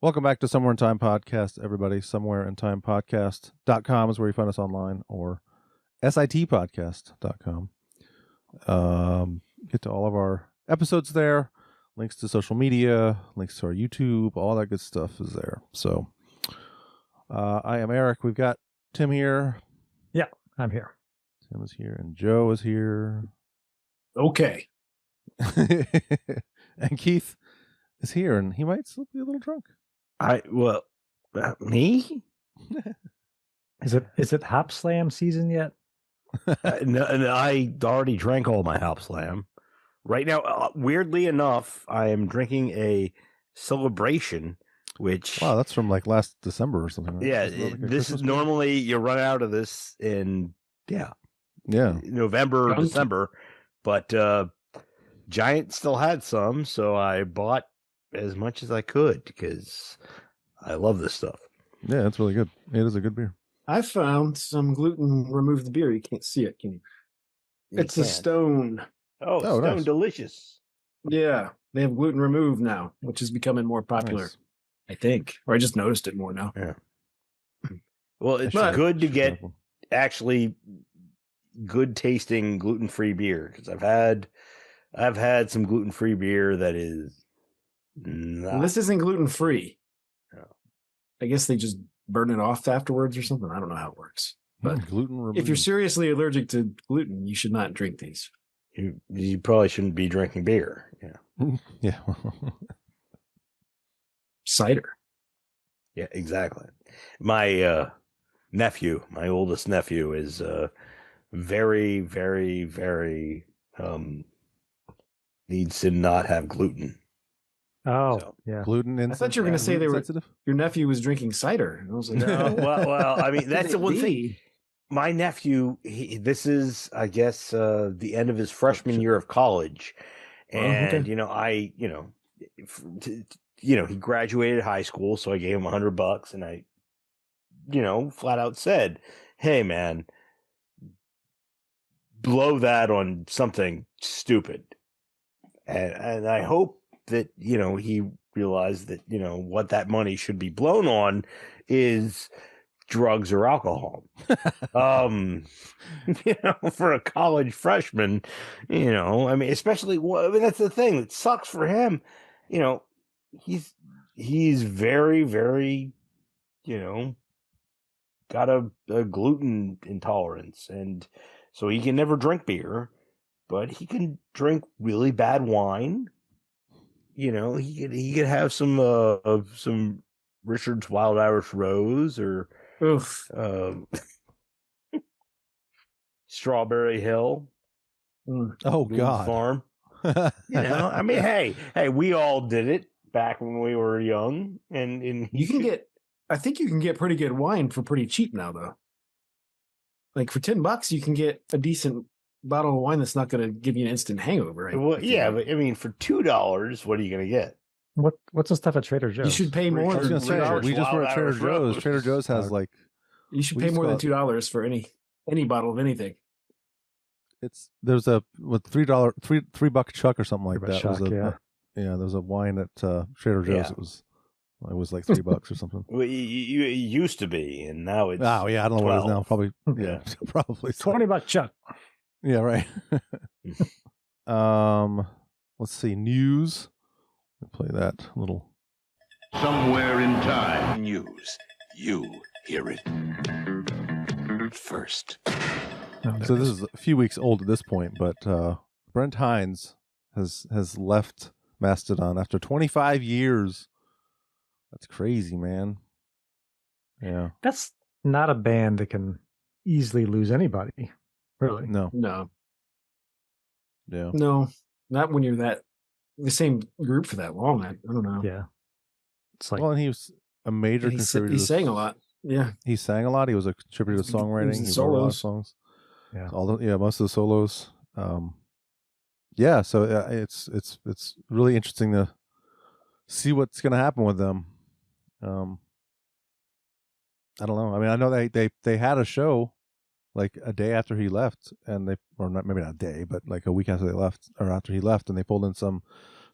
Welcome back to Somewhere in Time Podcast, everybody. Somewhereintimepodcast.com is where you find us online, or sitpodcast.com. Get to all of our episodes there. Links to social media, links to our YouTube, all that good stuff is there. So I am Eric. We've got Tim here. Yeah, I'm here. Tim is here, and Joe is here. Okay. And Keith is here, and he might still be a little drunk. Me? Is it Hop Slam season yet? No, I already drank all my Hop Slam. Right now, weirdly enough, I am drinking a Celebration, which... Wow, that's from like last December or something. Right? Yeah, this is normally, you run out of this in, November or December, but Giant still had some, so I bought as much as I could because I love this stuff. Yeah, it's really good. It is a good beer. I found some gluten removed beer. You can't see it, can you? It's a Stone. Oh, Stone nice. Delicious. Yeah, they have gluten removed now, which is becoming more popular, Nice. I think. Or I just noticed it more now. Yeah. Well, it's But- good to get actually good tasting gluten-free beer because I've had some gluten-free beer that is not... Well, this isn't gluten free. No. I guess they just burn it off afterwards or something. I don't know how it works. But gluten removed. if you're seriously allergic to gluten, you should not drink these. You probably shouldn't be drinking beer. Yeah. Yeah. Cider. Yeah, exactly. My my oldest nephew is very, very, very needs to not have gluten. Oh, So- yeah. Gluten I thought you were going to say they were. sensitive. Your nephew was drinking cider. And I was like, No, well, I mean, that's the one thing. Maybe. My nephew, this is, I guess, the end of his freshman year of college, and okay. he graduated high school, so I gave him $100, and I, flat out said, "Hey, man, blow that on something stupid," and I hope that he realized that what that money should be blown on is drugs or alcohol. For a college freshman, I mean, especially, that's the thing that sucks for him. He's very, very, got a gluten intolerance, and so he can never drink beer, but he can drink really bad wine. He could have some Richard's Wild Irish Rose or Oof. Strawberry Hill. Oh Boone's God. Farm. I mean, hey, we all did it back when we were young, and I think you can get pretty good wine for pretty cheap now, though. Like for $10, you can get a decent bottle of wine that's not going to give you an instant hangover. Right? Well, yeah, but I mean, for $2, what are you going to get? What's the stuff at Trader Joe's? You should pay more I was than going to say, Richard's we just were at Trader Wild Irish Joe's. Rose. Trader Joe's has like, You should We pay just more than got- $2 for any bottle of anything. there's a $3 chuck or something like $3 that. chuck, yeah. Yeah, there's a wine at Trader Joe's. Yeah. It was like $3 or something. Well, it used to be, and now it's Oh yeah, I don't know what it is now. 12. Probably yeah, probably so. $20 chuck. Yeah, right. Let's see, news. We'll play that little. Somewhere in time. News. You hear it first. So this is a few weeks old at this point, but Brent Hines has left Mastodon after 25 years. That's crazy, man. Yeah. That's not a band that can easily lose anybody. Really? No. No, Yeah. no, not when you're the same group for that long. I don't know. Yeah. It's like Well, and he was a major contributor. He to sang a lot. Yeah, He sang a lot. He was a contributor to songwriting. He was He wrote a lot of solos. songs. Yeah. Most of the solos. Yeah. So it's really interesting to see what's going to happen with them. I don't know. I mean, I know they had a show like a day after he left, and maybe not a day, but like a week after they left, or after he left, and they pulled in some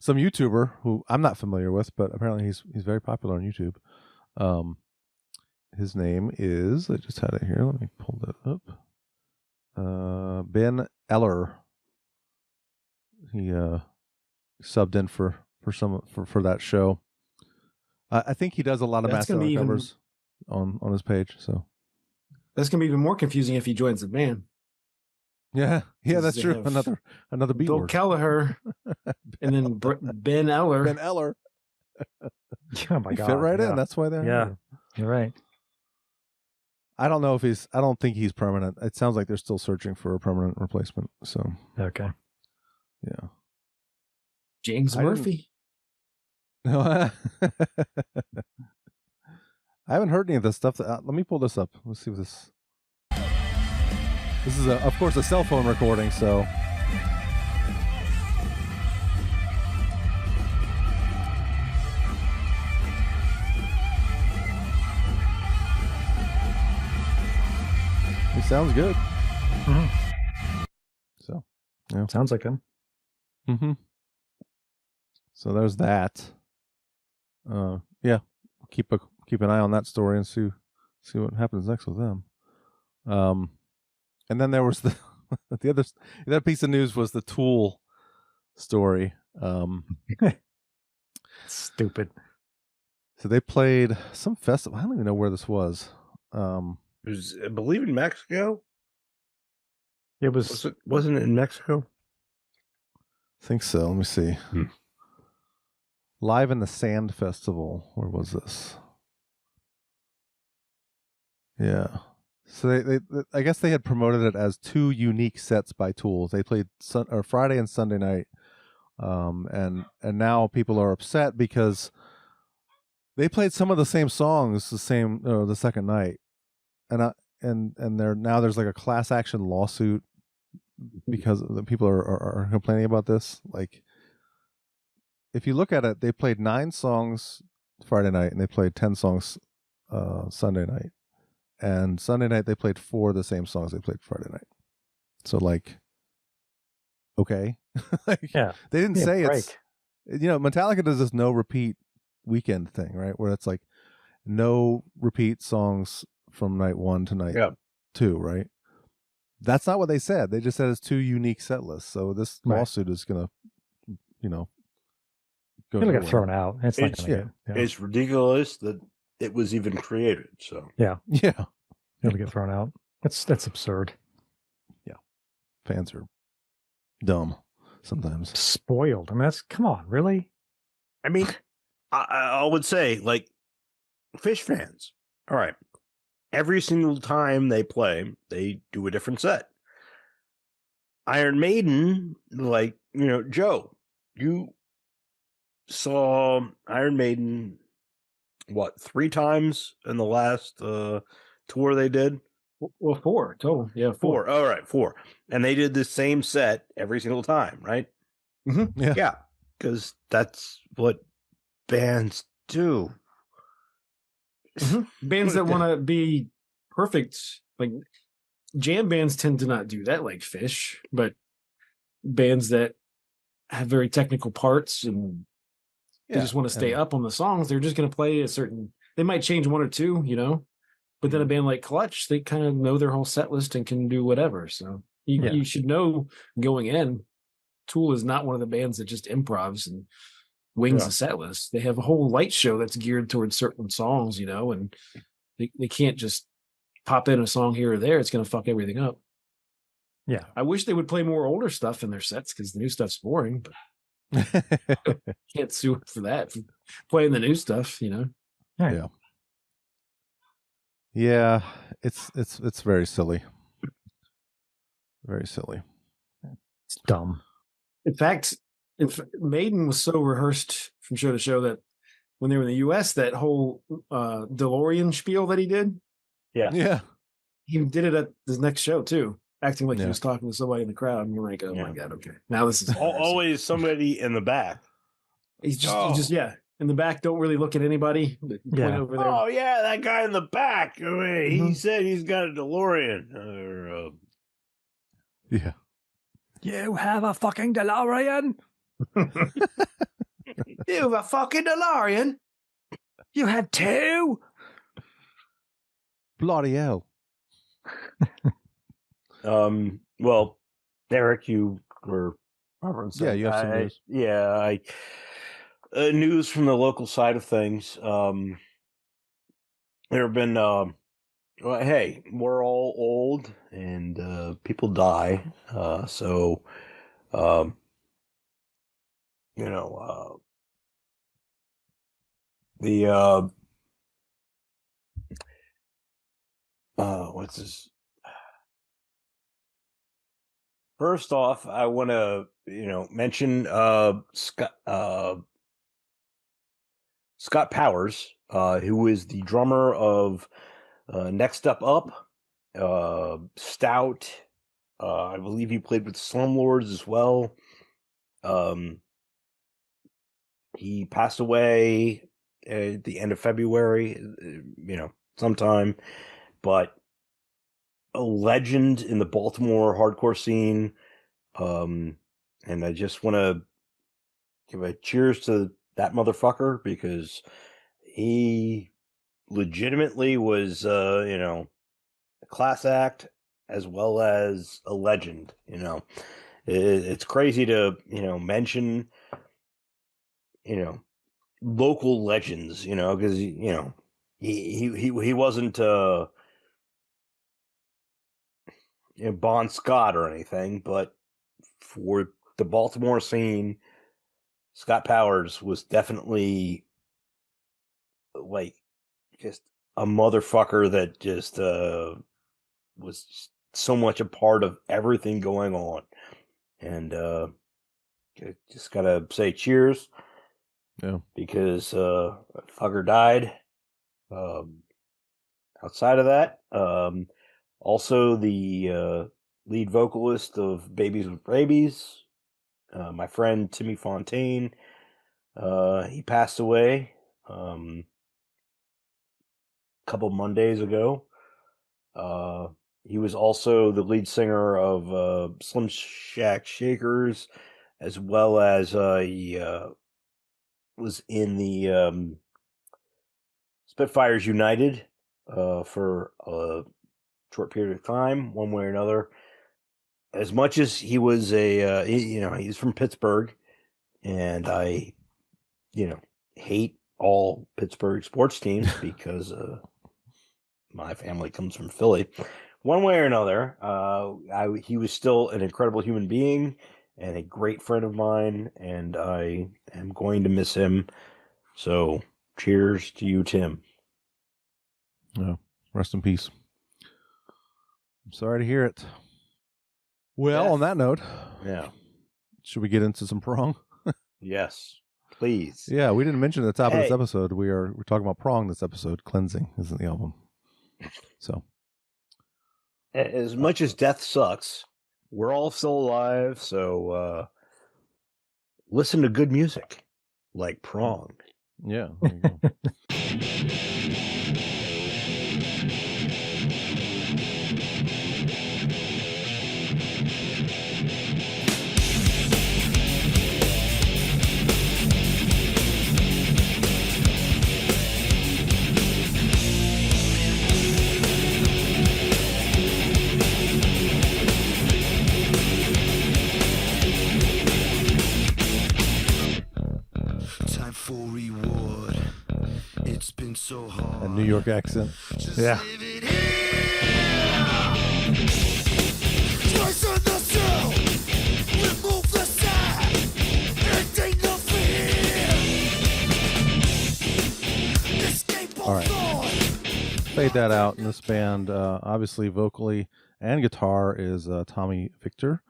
some YouTuber who I'm not familiar with, but apparently he's very popular on YouTube. His name is, I just had it here. Let me pull that up. Ben Eller. He subbed in for that show. I think he does a lot of Mastodon covers on his page. So that's gonna be even more confusing if he joins the band. Yeah, that's true. Another B Bill word. Kelleher, and then Ben Eller. Ben Eller. Oh my God! Fit right in. That's why they're yeah. here. You're right. I don't know if I don't think he's permanent. It sounds like they're still searching for a permanent replacement. So okay. Yeah. James Murphy. No, I haven't heard any of this stuff. Let me pull this up. Let's see what this. This is, of course, a cell phone recording, so. It sounds good. Mm-hmm. So, yeah. Sounds like him. Mm-hmm. So there's that. Yeah. Keep an eye on that story and see what happens next with them. And then there was the other piece of news was the Tool story. Stupid. So they played some festival. I don't even know where this was. It was, I believe, in Mexico. It was. Wasn't it in Mexico? I think so. Let me see. Live in the Sand Festival. Where was this? Yeah. So they I guess they had promoted it as 2 unique sets by Tool. They played Friday and Sunday night, and now people are upset because they played some of the same songs the second night, and there's like a class action lawsuit because the people are complaining about this. Like, if you look at it, they played 9 songs Friday night and they played 10 songs Sunday night. And Sunday night they played 4 of the same songs they played Friday night. So, like, okay. Like, Yeah. They didn't say break. it's, Metallica does this no repeat weekend thing, right? Where it's like no repeat songs from night 1 to night 2, right? That's not what they said. They just said it's 2 unique set lists. So this lawsuit is going to, go It'll get thrown out. It's not going to get. It's ridiculous that it was even created. So yeah, it'll get thrown out. That's absurd. Yeah, fans are dumb sometimes. Spoiled. I mean, come on, really? I mean, I would say, like, Fish fans. All right, every single time they play, they do a different set. Iron Maiden, like, Joe, you saw Iron Maiden, what, 3 times in the last tour they did? Well, 4 total. Yeah, 4. All right, 4. And they did the same set every single time, right? Mm-hmm. Yeah, because that's what bands do. Mm-hmm. Bands that want to be perfect, like jam bands, tend to not do that, like Fish, but bands that have very technical parts and they just want to stay up on the songs, they're just going to play a certain. They might change 1 or 2, but then a band like Clutch, they kind of know their whole set list and can do whatever. So you should know going in, Tool is not one of the bands that just improvs and wings a set list. They have a whole light show that's geared towards certain songs, and they can't just pop in a song here or there. It's going to fuck everything up. Yeah. I wish they would play more older stuff in their sets because the new stuff's boring, but can't sue for that. For playing the new stuff, Yeah. Yeah, it's very silly. Very silly. It's dumb. In fact, Maiden was so rehearsed from show to show that when they were in the U.S., that whole DeLorean spiel that he did, he did it at his next show too, acting like he was talking to somebody in the crowd, and you're like, oh my god, okay, now this is always somebody in the back. He's just in the back. Don't really look at anybody. Point over there. Oh yeah, that guy in the back. I mean, he said he's got a DeLorean. You have a fucking DeLorean. You have a fucking DeLorean? You had two? Bloody hell. Well, Derek, you were referencing. Yeah, you have some news. Yeah, news from the local side of things. There have been, well, hey, we're all old and people die. So, you know, what's this? First off, I want to, mention Scott Powers, who is the drummer of Next Up, Stout. I believe he played with Slumlords as well. He passed away at the end of February, sometime, but a legend in the Baltimore hardcore scene. And I just want to give a cheers to that motherfucker because he legitimately was, a class act as well as a legend. It's crazy to, mention, local legends, because, he wasn't, Bon Scott or anything, but for the Baltimore scene, Scott Powers was definitely like just a motherfucker that just was so much a part of everything going on. And just gotta say cheers. Yeah. Because fucker died. Outside of that, also the lead vocalist of Babies with Rabies, my friend Timmy Fontaine, he passed away a couple Mondays ago. He was also the lead singer of Slim Shack Shakers, as well as he was in the Spitfires United for a short period of time, one way or another. As much as he was he's from Pittsburgh, and I, hate all Pittsburgh sports teams because my family comes from Philly. One way or another, he was still an incredible human being and a great friend of mine, and I am going to miss him. So, cheers to you, Tim. Yeah. Rest in peace. I'm sorry to hear it. Well, on that note, Yeah. should we get into some Prong? Yes, please. Yeah, we didn't mention at the top of this episode. We're talking about Prong this episode. Cleansing isn't the album. So, as much as death sucks, we're all still alive. So, listen to good music like Prong. yeah. There you go. Time for reward. It's been so hard. A New York accent. Yeah. All right. Fade that out. In this band, obviously vocally and guitar is Tommy Victor.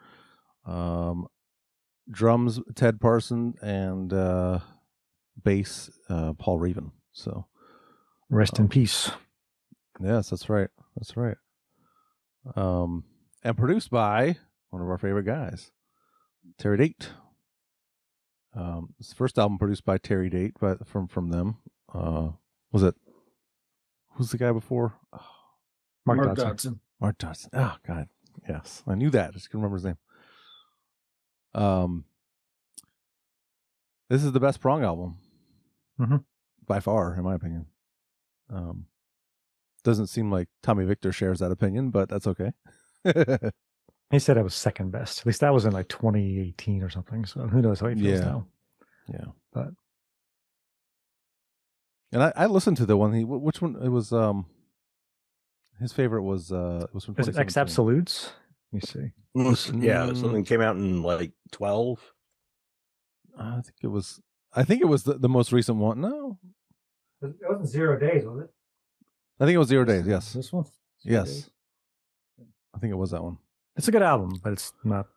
Drums, Ted Parson, and bass, Paul Raven. So, Rest in peace. yes, that's right. That's right. And produced by one of our favorite guys, Terry Date. It's the first album produced by Terry Date, but from them. Was it? Who's the guy before? Oh, Mark Dodson. Mark Dodson. Oh God, yes, I knew that. I just couldn't remember his name. This is the best Prong album. Mm-hmm. By far, in my opinion. Doesn't seem like Tommy Victor shares that opinion, but that's okay. He said it was second best. At least that was in like 2018 or something. So who knows how he feels now. Yeah. But and I listened to the one which one it was his favorite was it was from is it X 2017. Absolutes? Let me see. Yeah, something came out in like 12. I think it was the most recent one. No. It wasn't 0 Days, was it? I think it was 0 Days, yes. This one? Yes. I think it was that one. It's a good album, but it's not.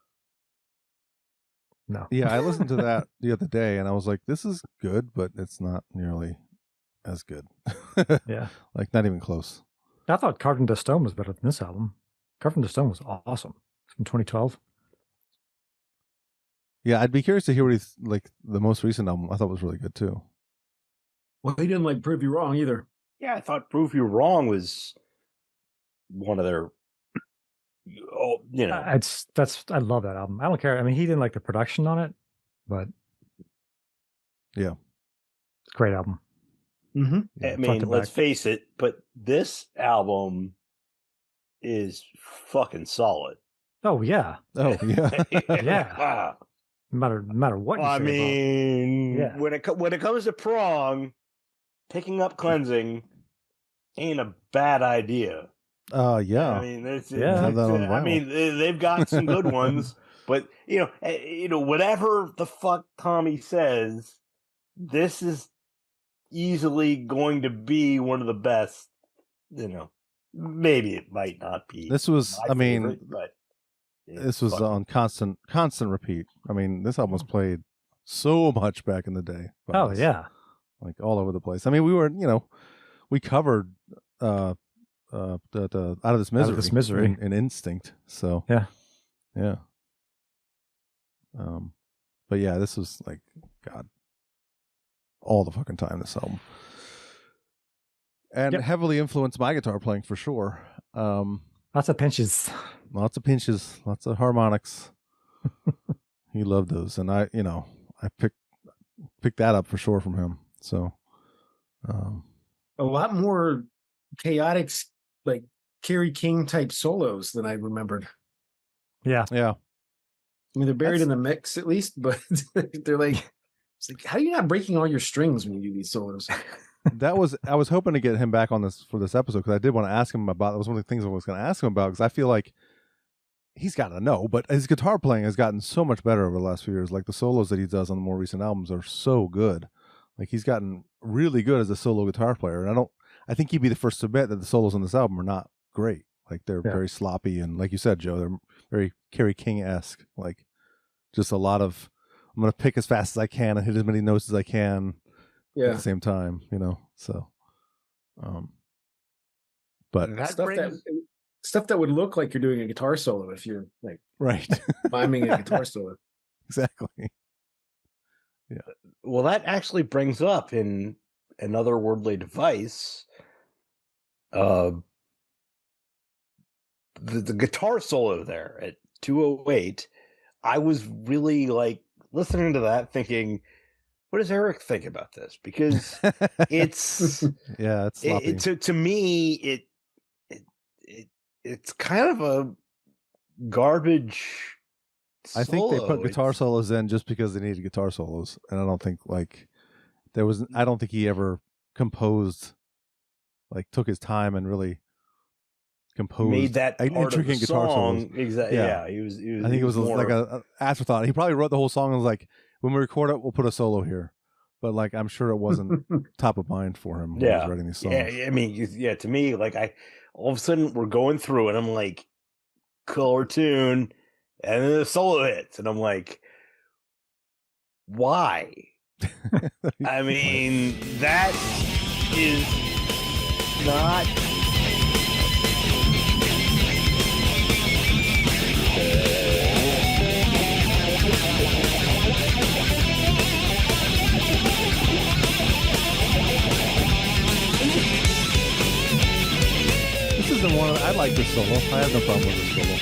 No. Yeah, I listened to that the other day and I was like, this is good, but it's not nearly as good. Yeah. Like not even close. I thought Carved into Stone was better than this album. Carved into Stone was awesome. It's from 2012. Yeah, I'd be curious to hear what he's like. The most recent album I thought was really good too. Well, he didn't like Prove You Wrong either. Yeah, I thought Prove You Wrong was one of their, you know. I love that album. I don't care. I mean, he didn't like the production on it, but yeah, it's a great album. Mm-hmm. I mean, let's face it, but this album is fucking solid. Oh yeah. Oh yeah. Yeah. No matter what you say. I mean, yeah. when it comes to Prong, picking up Cleansing ain't a bad idea. Yeah. I mean, I mean, they've got some good ones, but you know, whatever the fuck Tommy says, this is easily going to be one of the best. You know, maybe it might not be. This was, my I mean, favorite, but this was on constant repeat. I mean, this album was played so much back in the day. Oh yeah, like all over the place. I mean, we covered the Out of This Misery in Instinct. So yeah. But yeah, this was like God, all the fucking time. This album, and heavily influenced my guitar playing for sure. Lots of pinches, lots of harmonics. He loved those, and I picked that up for sure from him. So, a lot more chaotic, like Kerry King type solos than I remembered. Yeah. Yeah. I mean, they're buried in the mix at least, but they're like, it's like, how are you not breaking all your strings when you do these solos? I was hoping to get him back on this for this episode because I did want to ask him about. That was one of the things I was going to ask him about because I feel like he's got to know, but his guitar playing has gotten so much better over the last few years. Like the solos that he does on the more recent albums are so good. Like he's gotten really good as a solo guitar player, and I think he'd be the first to admit that the solos on this album are not great. Like they're very sloppy, and like you said, Joe, they're very Kerry King-esque. Like just a lot of I'm going to pick as fast as I can and hit as many notes as I can. At the same time, so, but stuff that would look like you're doing a guitar solo if you're like right miming a guitar solo. Exactly. Yeah. Well, that actually brings up in another wordly device, the guitar solo there at 208. I was really like listening to that, thinking, what does Eric think about this? Because it's it's sloppy. To me it's kind of a garbage solo. I think they put guitar solos in just because they needed guitar solos, and I don't think I don't think he ever composed, like took his time and really composed, made that part intricate of the guitar song. solos. Exactly. Yeah, he was. I think it was like a afterthought. He probably wrote the whole song and was like, when we record it, we'll put a solo here. But like, I'm sure it wasn't top of mind for him when he was writing these songs. Yeah, I mean, to me, like all of a sudden we're going through and I'm like, color tune, and then the solo hits, and I'm like, why? I mean, that is not. This isn't one. I like this solo. I have no problem with this solo.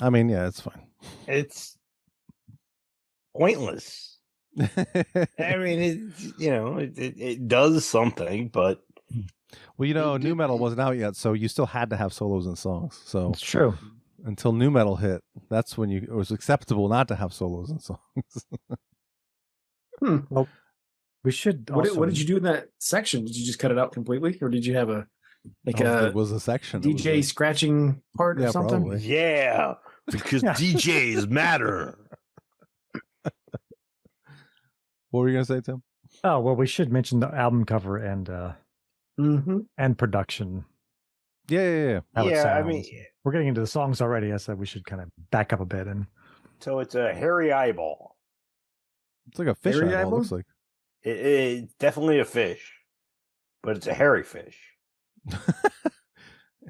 I mean, yeah, it's fine. It's pointless. I mean, it does something, but well, new metal wasn't out yet, so you still had to have solos and songs. So It's true. until new metal hit, that's when it was acceptable not to have solos and songs. Well, we should. What did you do in that section? Did you just cut it out completely, or did you have a It was a section. It was DJ scratching part or something? probably. yeah, because DJs matter. What were you gonna say, Tim? Oh well, we should mention the album cover and and production. Yeah. How it Yeah, I sounds. mean, We're getting into the songs already. I said we should kind of back up a bit and. so it's a hairy eyeball. It's like a fish Hairy eyeball. eyeball? Looks like. It's definitely a fish, but it's a hairy fish.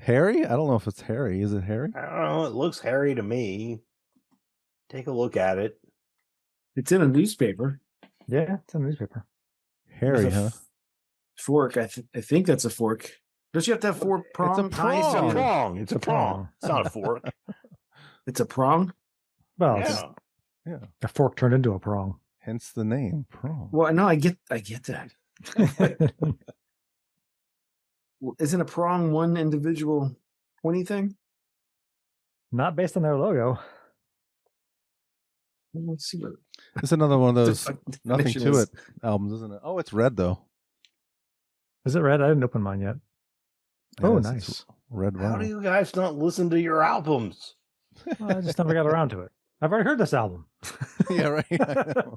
Hairy? I don't know if it's hairy. Is it hairy? I don't know. It looks hairy to me. Take a look at it. It's in a newspaper. Yeah, it's in the newspaper. Hairy, With a huh? Fork. I think that's a fork. Don't you have to have four prongs? It's a prong. prong. It's a prong. prong. It's not a fork. It's a prong. Well, it's Yeah. a fork turned into a prong. Hence the name, prong. Well, no, I get that. Isn't a prong one individual pointy thing? Not based on their logo. Let's see what It's another one of those the nothing definition to is. it albums, isn't it? Oh, it's red though. Is it red? I didn't open mine yet. Yeah, Oh, it's nice. red How vinyl. do you guys not listen to your albums? Well, I just never got around to it. I've already heard this album. Yeah, right. I know.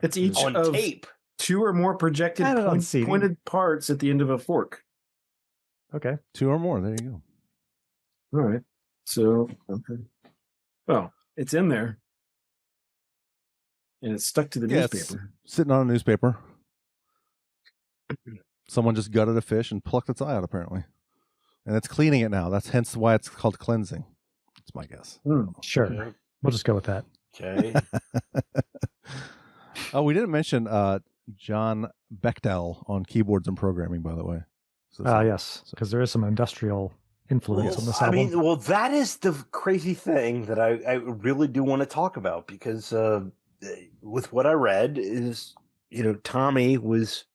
It's each On of tape. two or more projected Had it on CD. pointed parts at the end of a fork. Okay. 2 or more. There you go. All right. So, okay. Well, it's in there. And it's stuck to the Yeah, it's newspaper. sitting on a newspaper. Someone just gutted a fish and plucked its eye out, apparently. And it's cleaning it now. That's hence why it's called cleansing. That's my guess. Sure. Yeah. We'll just go with that. Okay. Oh, we didn't mention John Bechtel on keyboards and programming, by the way. So Yes, because there is some industrial influence on this I album. mean, well, that is the crazy thing that I really do want to talk about because with what I read is, Tommy was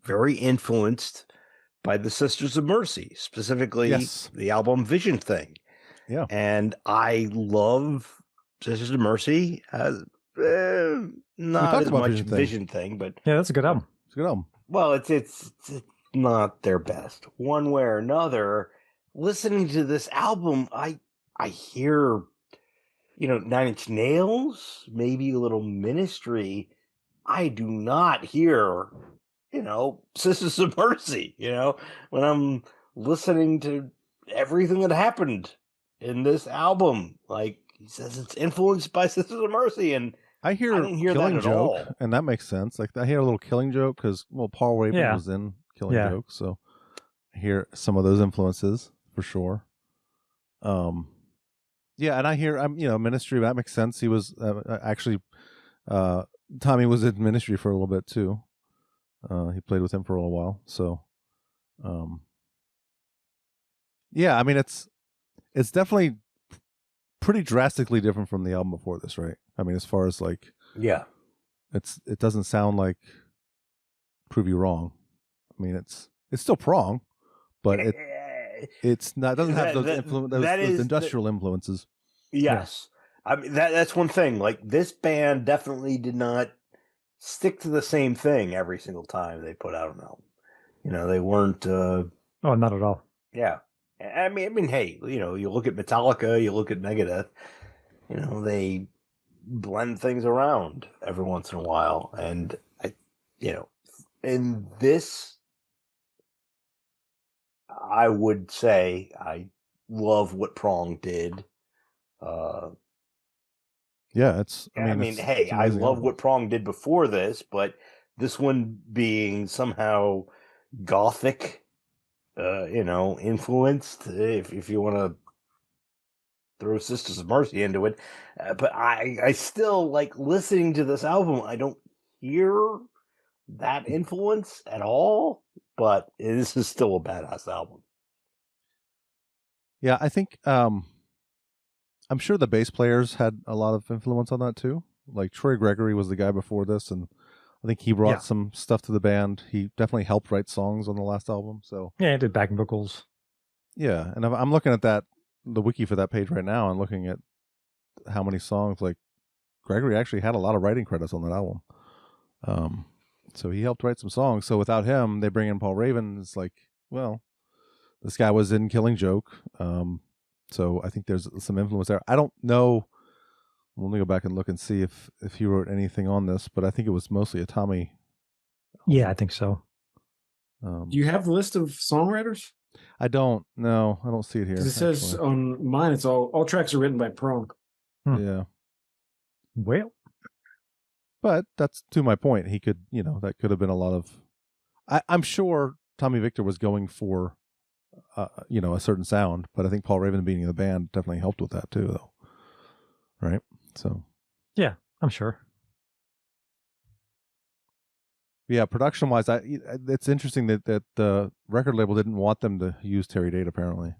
very influenced by the Sisters of Mercy, specifically Yes. the album Vision Thing. Yeah. And I love Sisters of Mercy. Not talked as about much Vision Thing. Vision Thing, but Yeah, that's a good album. It's a good album. well, it's not their best. One way or another, listening to this album, I hear, 9 Inch Nails, maybe a little Ministry. I do not hear, Sisters of Mercy, when I'm listening to everything that happened in this album. Like, he says it's influenced by Sisters of Mercy, and I hear I don't hear that Killing at Joke, all. and that makes sense. Like, I hear a little Killing Joke because, Paul Raven Yeah. was in Killing Yeah. Joke, so I hear some of those influences for sure. Yeah, and I hear, Ministry. That makes sense. He was actually, Tommy was in Ministry for a little bit too. He played with him for a little while, so, yeah. I mean, it's definitely pretty drastically different from the album before this, right? I mean, as far as like, Yeah. it doesn't sound like Prove You Wrong. I mean, it's still Prong, but it's not. It doesn't have those industrial influences. Yes. I mean, that's one thing. Like, this band definitely did not stick to the same thing every single time they put out an album. They weren't. Oh, not at all. Yeah. I mean, hey, you look at Metallica, you look at Megadeth. They blend things around every once in a while, and in this, I would say I love what Prong did. Yeah, it's. I mean, it's hey, I amazing love album. what Prong did before this, but this one being somehow gothic, influenced, if you want to throw Sisters of Mercy into it. But I still like listening to this album. I don't hear that influence at all, but this is still a badass album. Yeah, I think I'm sure the bass players had a lot of influence on that too. Like Troy Gregory was the guy before this, and I think he brought some stuff to the band. He definitely helped write songs on the last album. So Yeah, he did backing vocals. yeah, and I'm looking at the wiki for that page right now, and looking at how many songs. Like Gregory actually had a lot of writing credits on that album. So he helped write some songs. So without him, they bring in Paul Raven. It's like, well, this guy was in Killing Joke. So I think there's some influence there. I don't know. Let me go back and look and see if he wrote anything on this, but I think it was mostly a Tommy. Yeah, I think so. Do you have the list of songwriters? I don't. No, I don't see it here. Because it says actually. on mine, it's all tracks are written by Prong. Yeah. Well, But that's to my point. He could, that could have been a lot of. I'm sure Tommy Victor was going for, a certain sound, but I think Paul Raven being in the band definitely helped with that too, though. Right. So. yeah, I'm sure. Yeah, production wise, it's interesting that the record label didn't want them to use Terry Date apparently.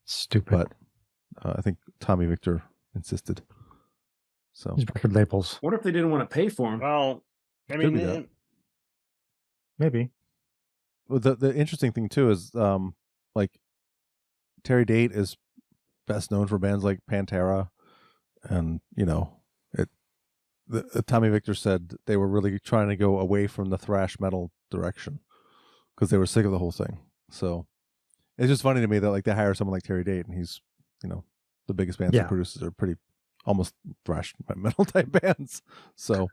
Stupid. But I think Tommy Victor insisted. So These record labels. What if they didn't want to pay for him? Well, I Could be mean, that. Maybe. Well, the interesting thing too is like Terry Date is best known for bands like Pantera, and Tommy Victor said they were really trying to go away from the thrash metal direction because they were sick of the whole thing. So it's just funny to me that like they hire someone like Terry Date, and he's the biggest bands he produces are pretty almost thrash metal type bands. So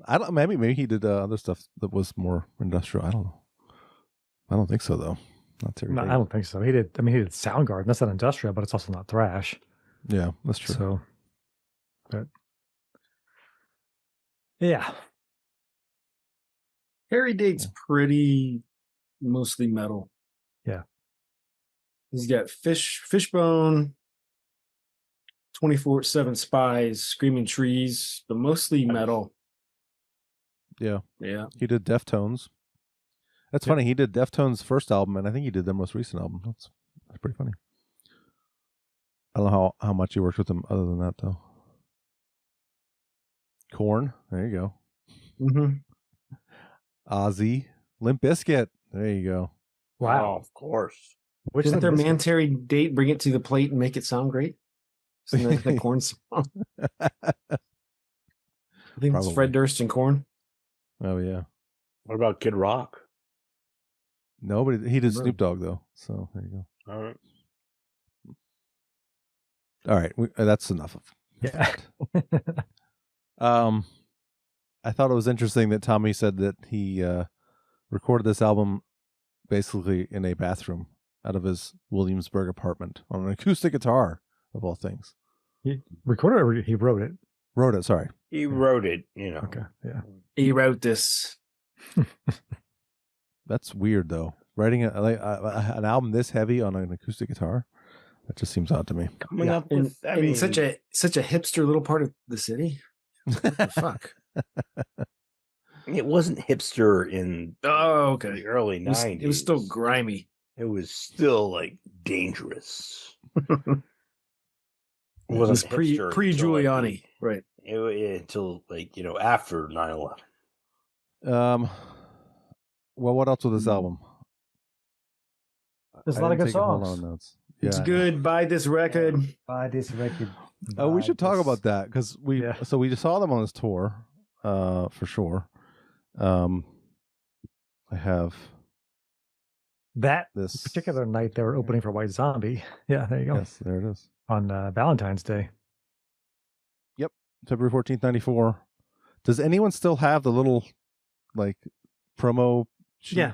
I don't. Maybe he did other stuff that was more industrial. I don't know. I don't think so though. Not Terry No, Date. I don't think so. He did Soundgarden. That's not industrial, but it's also not thrash. Yeah, that's true. So, but yeah, Harry Date's pretty mostly metal. Yeah. He's got Fishbone, 24/7 Spies, Screaming Trees, but mostly metal. Yeah. Yeah. He did Deftones. That's funny. He did Deftones' first album, and I think he did their most recent album. That's pretty funny. I don't know how much he worked with them other than that, though. Korn. There you go. Mm-hmm. Ozzy. Limp Bizkit. There you go. wow. Oh, of course. Which Didn't their Limp Bizkit? man Terry Date bring it to the plate and make it sound great? Isn't that the Korn song? I think it's Probably. Fred Durst and Korn. Oh, yeah. What about Kid Rock? Nobody. He did Snoop Dogg, though. So there you go. All right. All right. That's enough of Yeah. I thought it was interesting that Tommy said that he recorded this album basically in a bathroom out of his Williamsburg apartment on an acoustic guitar, of all things. He recorded it or he wrote it? Wrote it, sorry. He wrote it, Okay. Yeah. He wrote this. That's weird, though. Writing an album this heavy on an acoustic guitar, that just seems odd to me. coming Yeah. up with. I in mean, such a hipster little part of the city. What the fuck? it wasn't hipster in Oh, okay. the early It was, 90s. it was still grimy. It was still like dangerous. It was wasn't pre hipster pre until, like, Giuliani, right? until after 9/11. Well, what else with this album? There's a I lot of didn't good take a whole lot songs. of notes. It's Yeah. good. Buy this record. Buy this record. Oh, we Buy should talk this. about that because we saw them on this tour, for sure. I have That this particular night they were opening for White Zombie. Yeah, there you go. Yes, there it is. On Valentine's Day. February 14th, 94. Does anyone still have the little like promo sheet? Yeah,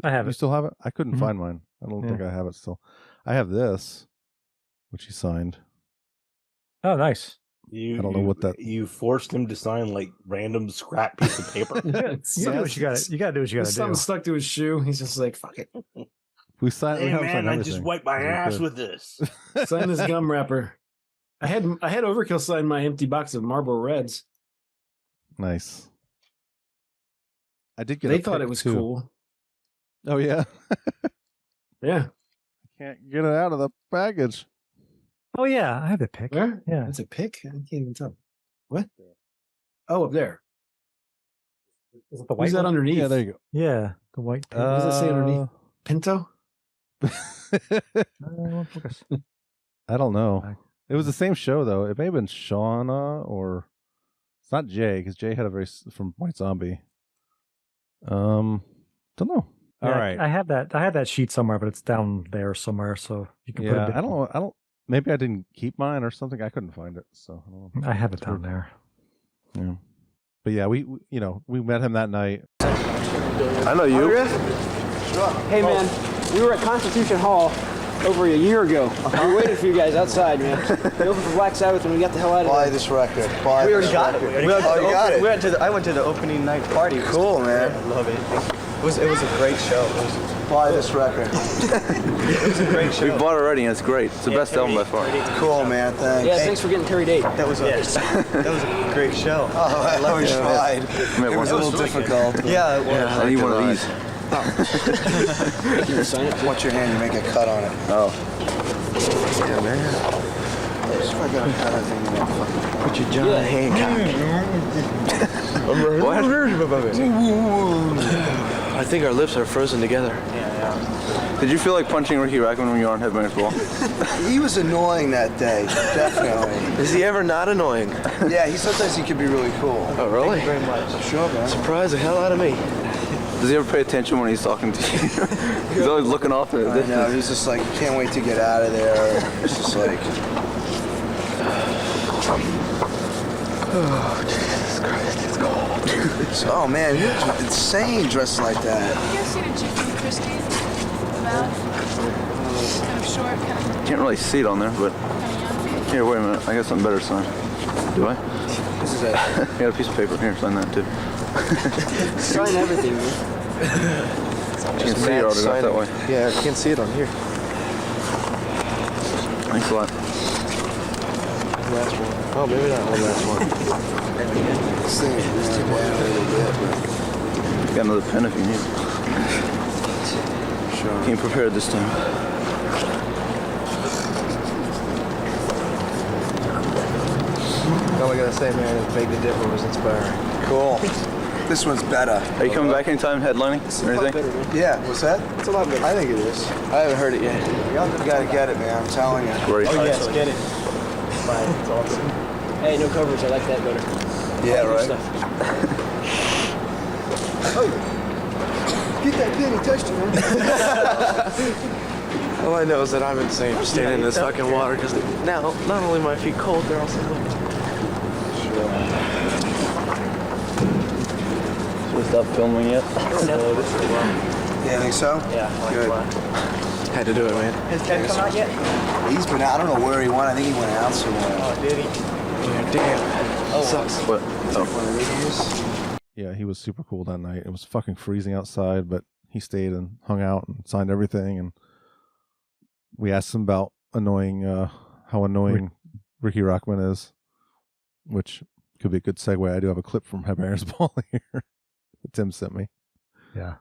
I have You it. still have it? I couldn't Mhm. find mine. I don't think I have it still. I have this, which he signed. Oh, nice. I don't know what that- You forced him to sign like random scrap piece of paper. You gotta do what you gotta. You gotta do what you gotta do. Something stuck to his shoe. He's just like, fuck it. We signed. we Hey haven't man, signed I just everything. wiped my We ass could. with this. Sign this gum wrapper. I had Overkill sign my empty box of Marlboro Reds. Nice. I did get. They a thought pic, it was too. cool. Oh yeah. Yeah. Can't get it out of the package. Oh yeah, I have the pick. Where? Yeah. That's a pick? I can't even tell. What? Oh, up there. Is it the white Who's that one? underneath? Yeah, there you Yeah, the white pick. What does it say underneath? Pinto? go. Focus. I don't know. It was the same show though. It may have been Shauna or it's not Jay because Jay had a from White Zombie. Don't know. All Yeah, right. I have that sheet somewhere, but it's down there somewhere, so you can put Yeah, it. I don't know. I don't. Maybe I didn't keep mine or something. I couldn't find it, so I don't know. I have it down there. Yeah. But yeah, we met him that night. I know you. Hey man, we were at Constitution Hall over a year ago. We were waiting for you guys outside, man. We opened for Black Sabbath and we got the hell out of there. Buy this record. Buy We this already got record. it. Oh, you got it. I went to the opening night party. Cool, man. I love it. It was a great show. Buy this record. It was a great show. We bought it already, and it's great. It's the best album by far. Cool, man. Thanks. Yeah, thanks for getting Terry Date. That was a great show. Oh, I love you. Tried. It was a little difficult. Yeah, it was. I need one of these. Can you sign it? Watch your hand. You make a cut on it. Oh. Yeah, man. If I got a cut, I think you fucking put your John Hancock. What? I think our lips are frozen together. Did you feel like punching Ricky Rackman when you were on Headbangers Ball? He was annoying that day, definitely. Is he ever not annoying? Yeah, sometimes he can be really cool. Oh, really? Thank you very much. Sure, man. Surprise the hell out of me. Does he ever pay attention when he's talking to you? He's always looking off at a I distance. know, he's just like, can't wait to get out of there. It's just like... Oh, Jesus Christ, it's cold. Oh, man, you're insane dressed like that. You guys see the chicken Christie's? Kind of short, kind of Can't really see it on there, but... Here, wait a minute. I got something better to sign. Do I? This is it. I got a piece of paper. Here, sign that too. Sign everything, man. You can see your autograph that way. Yeah, I can't see it on here. Thanks a lot. Last one. Oh, maybe not one last one. This thing is really bad a little bit, but... Got another pen if you need. Sure. Came prepared this time. All I gotta say, man, Beg the Dipper was inspiring. Cool. This one's better. Are you coming back anytime headlining or anything? Yeah, what's that? It's a lot better. I think it is. I haven't heard it yet. You gotta get it, man. I'm telling you. Great. Oh, yes, get it. Fine, it's awesome. Hey, no covers. I like that better. Yeah, Good right. stuff. Get that pen, he touched it, man. All I know is that I'm insane for standing in this fucking water because now not only my feet cold, they're also cold. Should we stop filming yet? Yeah, I think so? Yeah, Good. Had to do it, man. Has Ted come out yet? He's been out. I don't know where he went. I think he went out somewhere. Oh, did he? Yeah, damn. Oh, sucks. What? Oh. One of these. Yeah, he was super cool that night. It was fucking freezing outside, but he stayed and hung out and signed everything. And we asked him about how annoying Ricky Rockman is, which could be a good segue. I do have a clip from Headbangers Ball here that Tim sent me. Yeah.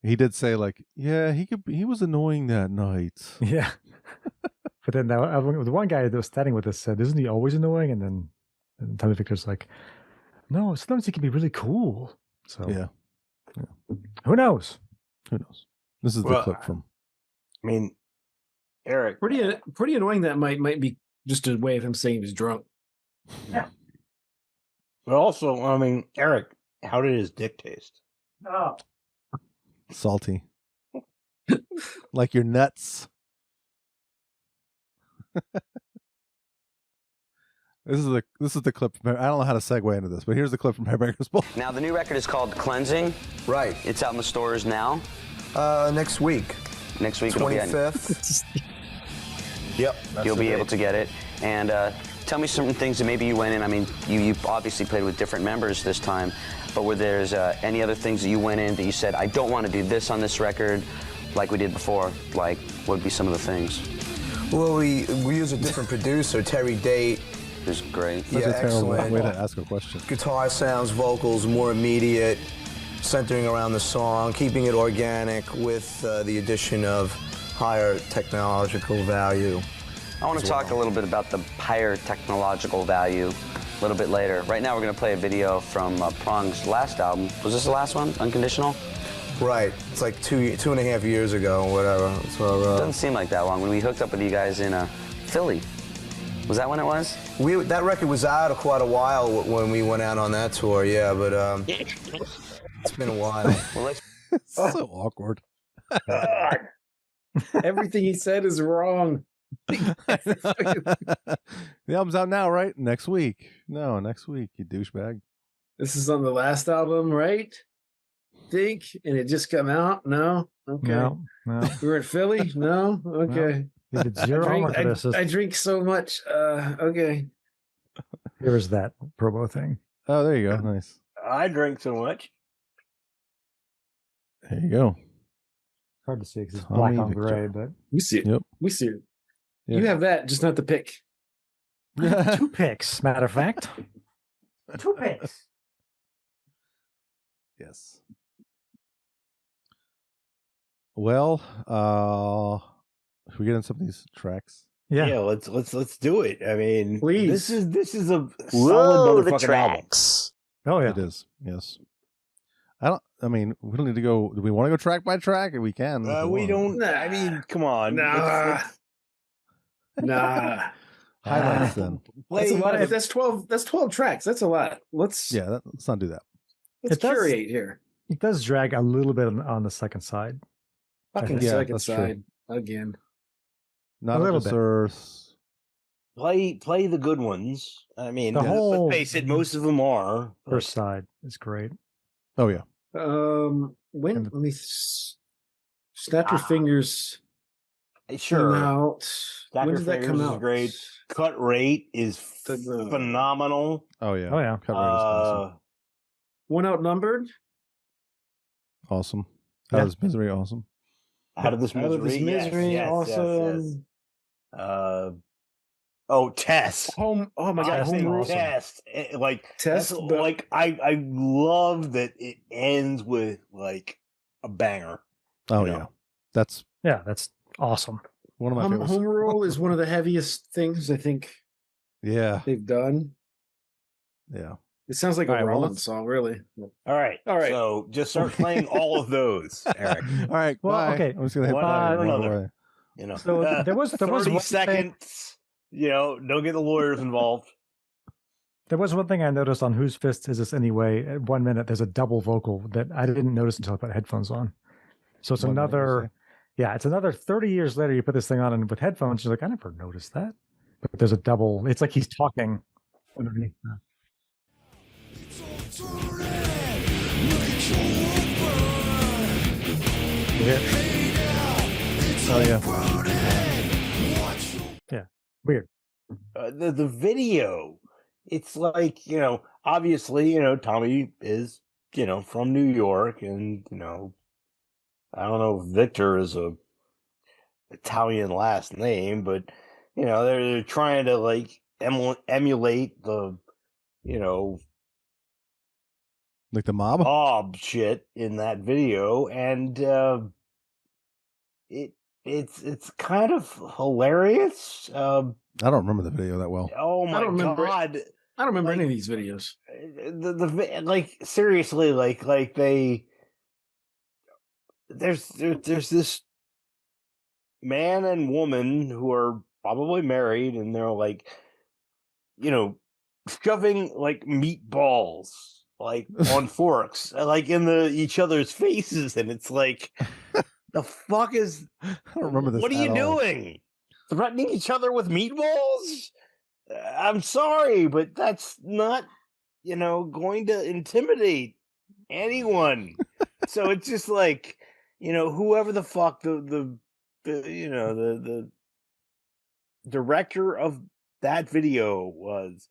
He did say like, yeah, he was annoying that night. Yeah. But then the one guy that was standing with us said, "Isn't he always annoying?" And then Tommy Victor's like, "No, sometimes he can be really cool." So Yeah. who knows? Who knows? This is the Well, clip from. I mean, Eric. Pretty annoying. That might be just a way of him saying he was drunk. But also, I mean, Eric, how did his dick taste? Oh. Salty. Like your nuts. This is the clip. I don't know how to segue into this, but here's the clip from Headbangers Ball. Now, the new record is called Cleansing. Right. It's out in the stores now. Next week. Next week it'll be out. 25th. Yep. You'll be able to get it. And tell me some things that maybe you went in. I mean, you obviously played with different members this time, but were there any other things that you went in that you said, I don't want to do this on this record like we did before? Like, what would be some of the things? Well, we use a different producer, Terry Date. Who's great. That's a terrible excellent. way to ask a question. Guitar sounds, vocals, more immediate, centering around the song, keeping it organic with the addition of higher technological value. I want to talk a little bit about the higher technological value a little bit later. Right now, we're going to play a video from Prong's last album. Was this the last one, Unconditional? Right. It's like two and a half years ago, or whatever. So It doesn't seem like that long. When we hooked up with you guys in Philly, was that when it was? that record was out quite a while when we went out on that tour. Yeah, but it's been a while. Well, let's. It's so awkward. Everything he said is wrong. The album's out now, right? Next week. No, next week, you douchebag. This is on the last album, right? Think, and it just come out? No? Okay. No. We were in Philly? No? Okay. You did zero homework for this. I drink so much. Okay. Here's that promo thing. Oh, there you go. Nice. I drink so much. There you go. Hard to see because it's Tommy black on Victor. gray, but We see it. Yep. We see it. Yep. You have that, just not the pick. 2 picks, matter of fact. 2 picks. Yes. Well, should we get into some of these tracks? Yeah. Let's do it. I mean, Please. this is a Whoa, solid the motherfucking album. tracks. Oh yeah. It is. Yes. I mean, we don't need to go. Do we want to go track by track? We can. if We want. don't. Nah. I mean, come on. Nah. Nah. Highlights then. That's a lot. Play- That's 12. That's 12 tracks. That's a lot. Let's Let's not do that. let's It does- curate here. It does drag a little bit on the second side. Fucking Yeah, second that's true. side again. Not little of this bit. earth. Play the good ones. I mean, The whole- let's face it, most of them are. First side is great. Oh yeah. When And- let me snap your fingers. Sure. Came out. Snap When Your did that come Fingers is out? great. Cut Rate is phenomenal. Oh yeah. Oh yeah. Cut Rate is One Outnumbered. awesome. Yeah. Out of This Misery, awesome. Out of This Out Misery. of This yes, Misery. yes, Awesome. Test. Home. Oh my God. I Home think Rule. Test. Test, that's, but- like I love that it ends with like a banger. Oh You yeah. know. That's Yeah, that's awesome. one of my Home, favorites. Home Rule is one of the heaviest things I think Yeah. they've done. Yeah. It sounds like All a right, well, Rollins let's- song, really. All right. All right. So just start playing all of those, Eric. All right. Well, bye. okay. I'm just gonna hit One bye. after and walk another. away. You know. So there was 30 one thing- seconds. You know, don't get the lawyers involved. There was one thing I noticed on Whose Fist Is This Anyway? At 1 minute, there's a double vocal that I didn't notice until I put headphones on. So it's 1 minute, you another, say? it's another 30 years later, you put this thing on and with headphones, you're like, I never noticed that. But there's a double, it's like he's talking underneath that. Oh yeah. Yeah, weird. The video, it's like, you know, obviously, you know, Tommy is, you know, from New York, and, you know, I don't know if Victor is a Italian last name, but, you know, they're trying to like emulate the, you know, Like the mob. mob shit in that video, and it's kind of hilarious. I don't remember the video that well. Oh my don't remember it. God. I don't remember Like- any of these videos. The like seriously, like they there's this man and woman who are probably married, and they're like, you know, shoving like meatballs like on forks like in each other's faces, and it's like, the fuck is I don't remember this. what are you at all. doing? Threatening each other with meatballs? I'm sorry, but that's not, you know, going to intimidate anyone. So it's just like, you know, whoever the fuck the you know, the director of that video was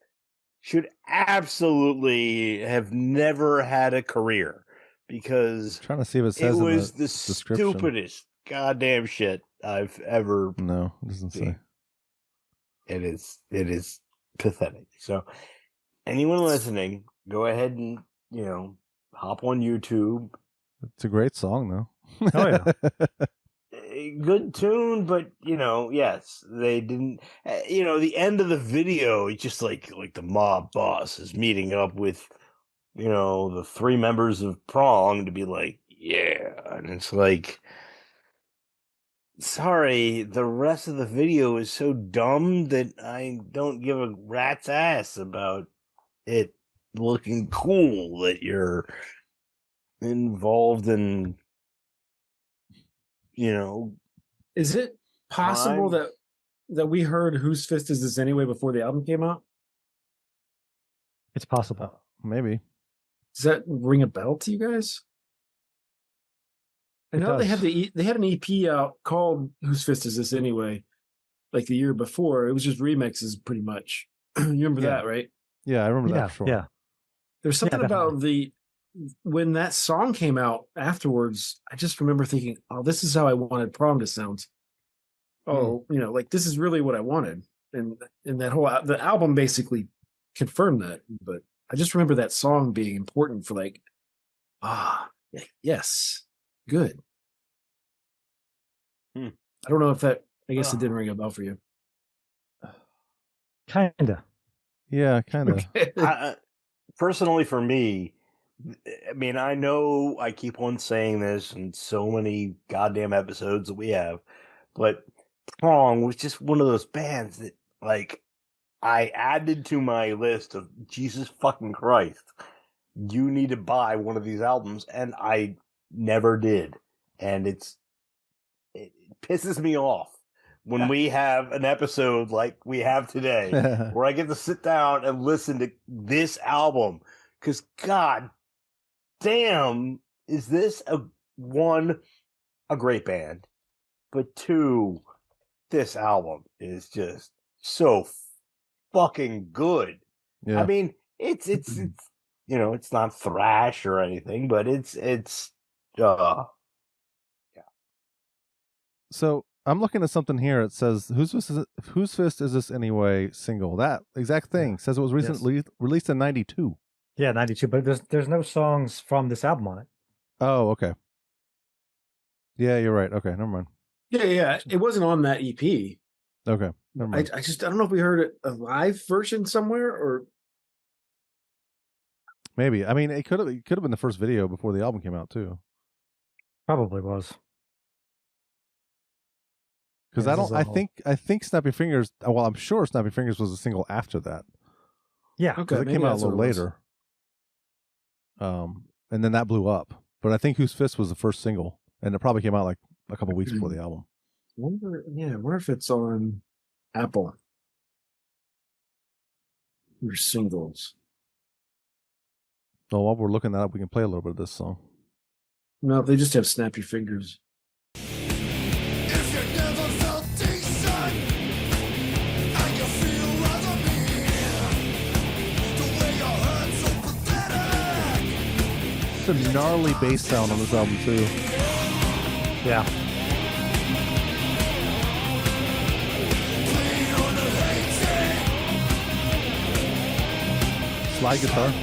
should absolutely have never had a career, because Trying to see if it it says in was the the description. stupidest goddamn shit I've ever. No, it doesn't say. It is pathetic. So anyone listening, go ahead and, you know, hop on YouTube. It's a great song though. Oh yeah. good tune, but yes, they didn't. The end of the video, it's just like the mob boss is meeting up with, the 3 members of Prong to be like, yeah, and it's like, sorry, the rest of the video is so dumb that I don't give a rat's ass about it looking cool that you're involved in, Is it possible crime. that we heard "Whose Fist Is This Anyway" before the album came out? It's possible. Maybe. Does that ring a bell to you guys? I know they had they had an EP out called "Whose Fist Is This Anyway," like the year before. It was just remixes, pretty much. You remember that, right? Yeah, I remember that for sure. Yeah. There's something about when that song came out afterwards. I just remember thinking, "Oh, this is how I wanted Prom to sound." Oh, like this is really what I wanted, and that whole the album basically confirmed that. But I just remember that song being important for yes, good. I don't know if that. I guess it didn't ring a bell for you. Kinda. Yeah, kind of. Personally, for me, I mean, I know I keep on saying this in so many goddamn episodes that we have, but Prong was just one of those bands that, I added to my list of Jesus fucking Christ, you need to buy one of these albums, and I never did. And it pisses me off when we have an episode like we have today where I get to sit down and listen to this album, because god damn, is this a great band, but 2, this album is just so fucking good. Yeah. I mean, it's it's not thrash or anything, but it's yeah. So I'm looking at something here. It says, Whose Fist Is This Anyway single? That exact thing says it was recently released in 92. Yeah, 92, but there's no songs from this album on it. Oh, okay. Yeah, you're right. Okay, never mind. Yeah. It wasn't on that EP. Okay, never mind. I don't know if we heard a live version somewhere or Maybe. I mean, it could have been the first video before the album came out too. Probably was. Because I think Snappy Fingers. Well, I'm sure Snappy Fingers was a single after that. Yeah, because it came out a little later. And then that blew up. But I think Whose Fist was the first single, and it probably came out like a couple weeks before the album. I wonder if it's on Apple. Or singles. So while we're looking that up, we can play a little bit of this song. No, they just have Snappy Fingers. It's a gnarly bass sound on this album too. Yeah. Slide guitar.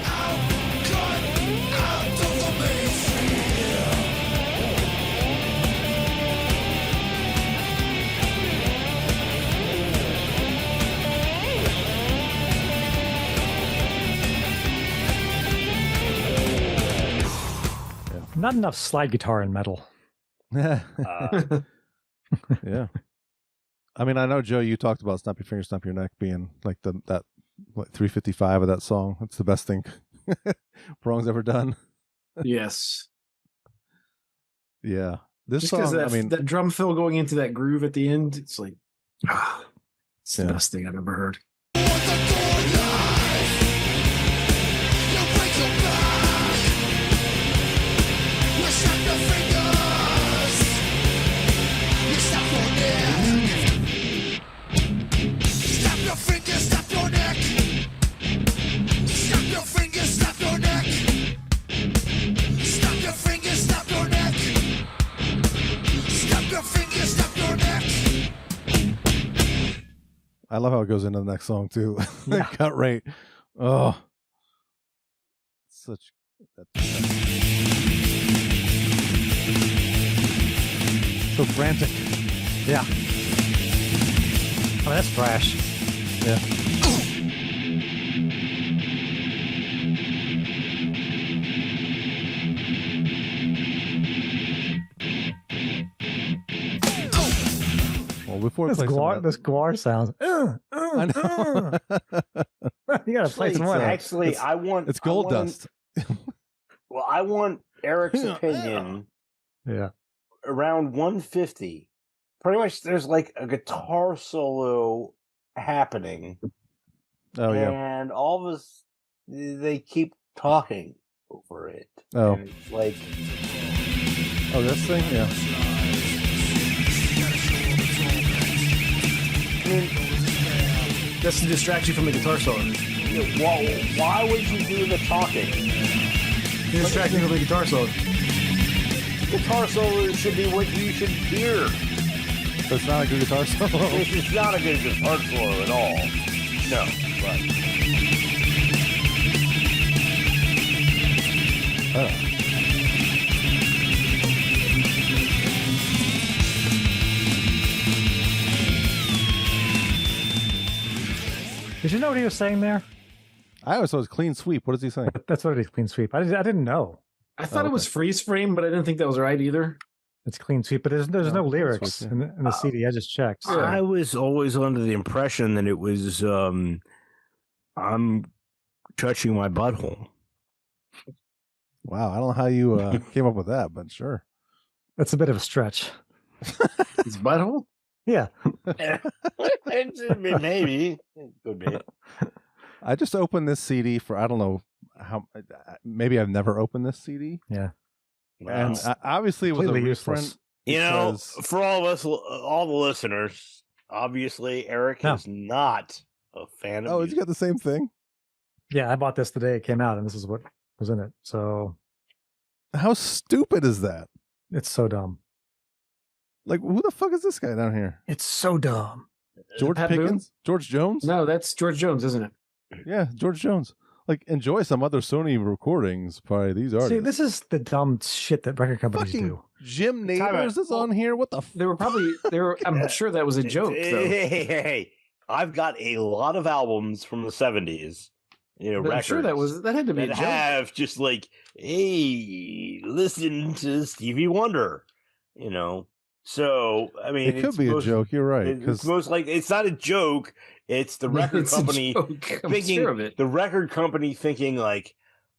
Not enough slide guitar in metal. Yeah. I mean, I know, Joe, you talked about Snap Your Finger, Snap Your Neck being like that 355 of that song. It's the best thing Prong's ever done. Yes. Yeah. This Just song, that drum fill going into that groove at the end, it's like, it's the best thing I've ever heard. I love how it goes into the next song too. Yeah. Cut rate. Oh, So frantic. Yeah. Oh, that's trash. Yeah. Well, before we This play some guar, of this guar sounds. I know. You gotta play some more. Actually, I want It's gold dust. Well, I want Eric's opinion. Yeah. Around 150, pretty much there's like a guitar solo happening. Oh yeah. And all of us, they keep talking over it. Oh. And it's like, Oh, this thing? Yeah. I mean, That's to distract you from the guitar solo. why would you do the talking? You're distracting from the guitar solo. Guitar solo should be what you should hear. So it's not a good guitar solo. It's not a good guitar solo at all. No, but Did you know what he was saying there? I always thought it was clean sweep. What is he saying? That's what it is, clean sweep. I didn't know. I thought it was freeze frame, but I didn't think that was right either. It's clean sweep, but there's no lyrics in the CD. I just checked. So. I was always under the impression that it was I'm touching my butthole. Wow, I don't know how you came up with that, but sure. That's a bit of a stretch. His butthole? Yeah. Maybe. It could be. I just opened this CD for, I don't know how, maybe I've never opened this CD. Yeah. And obviously it was a completely reprint. useless. You know, because- for all of us, all the listeners, obviously Eric is not a fan of Oh, music. you got the same thing? Yeah, I bought this the day it came out, and this is what was in it. So How stupid is that? it's so dumb. Like, who the fuck is this guy down here? It's so dumb. George Pat Boone? Pickens? George Jones? No, that's George Jones, isn't it? Yeah, George Jones. Like, enjoy some other Sony recordings by these artists. See, this is the dumb shit that record companies Fucking do. Jim Time out. Neighbors is on here. What the They were probably I'm sure that was a joke though. Hey, I've got a lot of albums from the 70s. You know, But I'm records sure that had to be a that joke. have just like, hey, listen to Stevie Wonder. You know, so I mean, It could be a joke. You're right. It's Because most like it's not a joke. It's the record It's a company joke. I'm thinking. sure of it. The record company thinking like,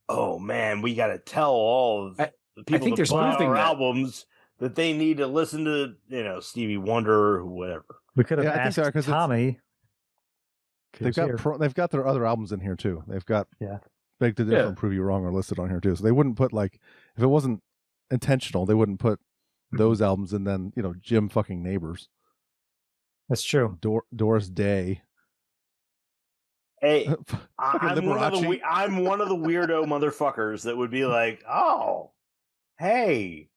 "Oh man, we got to tell all of the people think that they're buy spoofing our that. albums that they need to listen to, you know, Stevie Wonder or whatever." We could have Yeah, I think asked so, 'cause it's- Tommy. they've got their other albums in here too. They've got Beg to Differ Yeah. and Prove You Wrong are listed on here too. So they wouldn't put, like, if it wasn't intentional, they wouldn't put those albums and then, you know, Jim fucking Neighbors. That's true. Doris Day. Hey, Fucking Liberace. I'm one of the weirdo motherfuckers that would be like, "Oh, hey,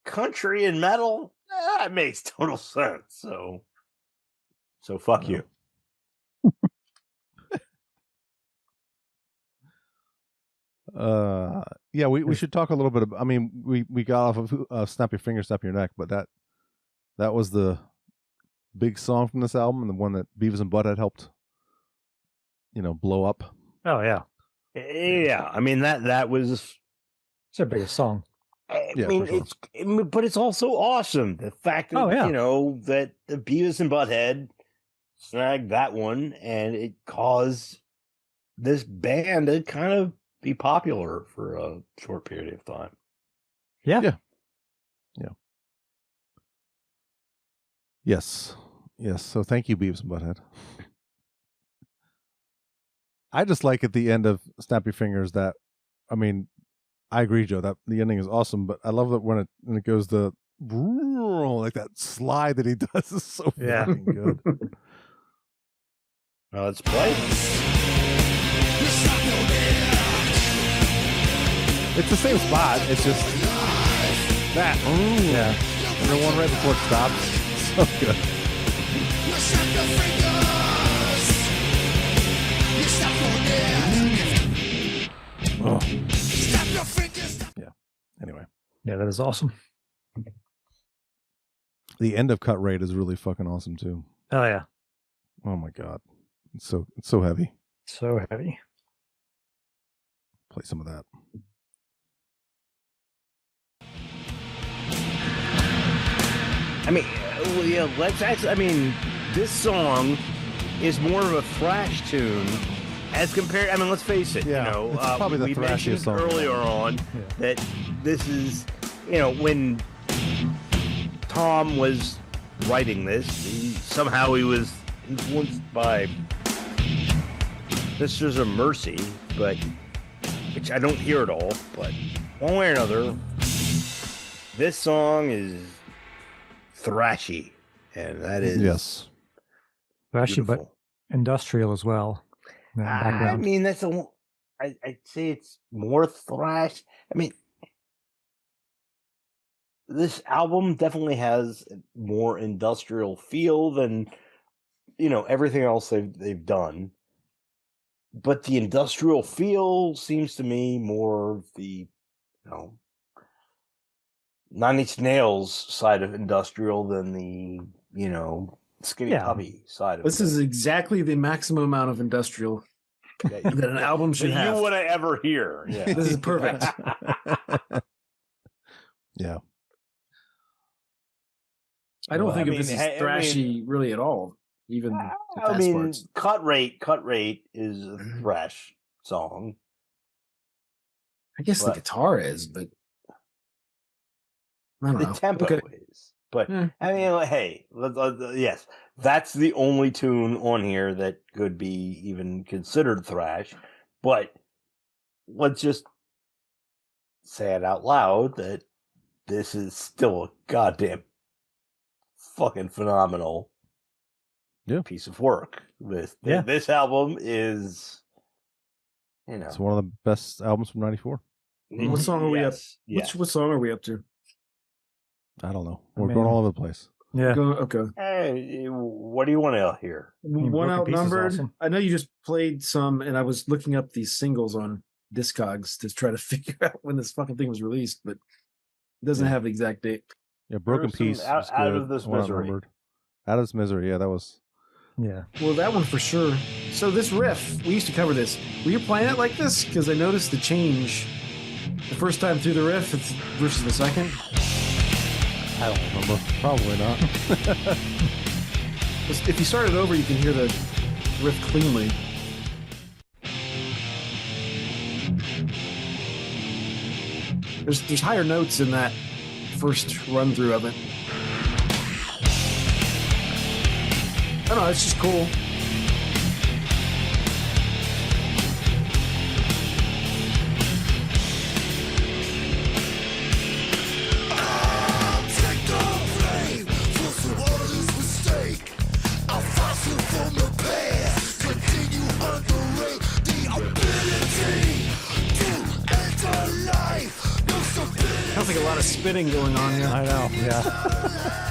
country and metal, that makes total sense." So fuck you. Yeah, we should talk a little bit about, I mean, we got off of Snap Your Finger, Snap Your Neck, but that was the big song from this album and the one that Beavis and Butthead helped, you know, blow up. Oh yeah, Yeah, I mean that was it's their biggest song. I Yeah, mean, for sure. but it's also awesome the fact that Oh, yeah. you know that the Beavis and Butthead snagged that one, and it caused this band to kind of be popular for a short period of time. Yeah. Yeah. Yes. So thank you, Beavis and Butthead. I just like at the end of Snap Your Fingers that, I mean, I agree, Joe, that the ending is awesome, but I love that when it goes the like that slide that he does is so fucking good. Now let's play. It's the same spot. It's just that. Yeah. And the one right before it stops. So good. Oh. Yeah. Anyway. Yeah, that is awesome. The end of Cut Rate is really fucking awesome too. Oh yeah, Oh my god, it's so heavy. so heavy. Play some of that. I mean, let's actually. I mean, this song is more of a thrash tune as compared. I mean, let's face it. Yeah, You know, it's probably the we thrashiest mentioned song. earlier on that this is, when Tom was writing this, somehow he was influenced by Sisters of Mercy, but which I don't hear at all. But one way or another, this song is thrashy, and that is Actually, but beautiful. industrial as well. in the I background. mean, I'd say it's more thrash. I mean, this album definitely has more industrial feel than everything else they've done. But the industrial feel seems to me more of the Nine Inch Nails side of industrial than the Skinny Puppy side of This is exactly the maximum amount of industrial that an album should have. you would ever hear. Yeah. This is perfect. Yeah. I don't think of this mean, as thrashy really at all. Even the I fast mean, parts. Cut Rate is a thrash song. I guess the guitar is, but I don't The know. tempo Okay. is. But I mean, hey, yes, that's the only tune on here that could be even considered thrash. But let's just say it out loud that this is still a goddamn fucking phenomenal piece of work. This album is, It's one of the best albums from '94. What song are we up? Yes. What song are we up to? I don't know. We're going all over the place. Yeah. Okay. Hey, what do you want to hear? One outnumbered. I know you just played some, and I was looking up these singles on Discogs to try to figure out when this fucking thing was released, but it doesn't have the exact date. Yeah, Broken Some Piece. Out- was Out good. of This One Misery. Outnumbered. Out of This Misery. Yeah, that was. Yeah. Well, that one for sure. So this riff, we used to cover this. Were you playing it like this? Because I noticed the change. The first time through the riff versus the second. I don't remember. Probably not. If you start it over, you can hear the riff cleanly. There's higher notes in that first run through of it. I don't know, it's just cool. Sounds like a lot of spinning going on here. I know, yeah.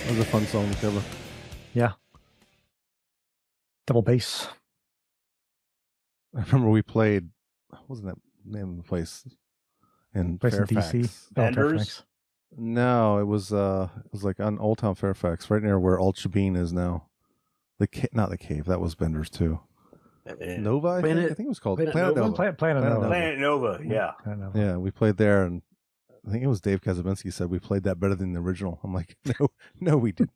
That was a fun song to cover. Yeah. Double bass. I remember we played. What was that name of the place? In Place in Fairfax. DC. Oh, Fairfax. No, it was like on Old Town Fairfax, right near where Alt Shabine is now. Not the cave. That was Bender's too. Nova, I think it was called Planet Nova. Planet Nova. Planet Nova, yeah. Yeah, we played there, and I think it was Dave Kazabinsky said we played that better than the original. I'm like, no, we didn't.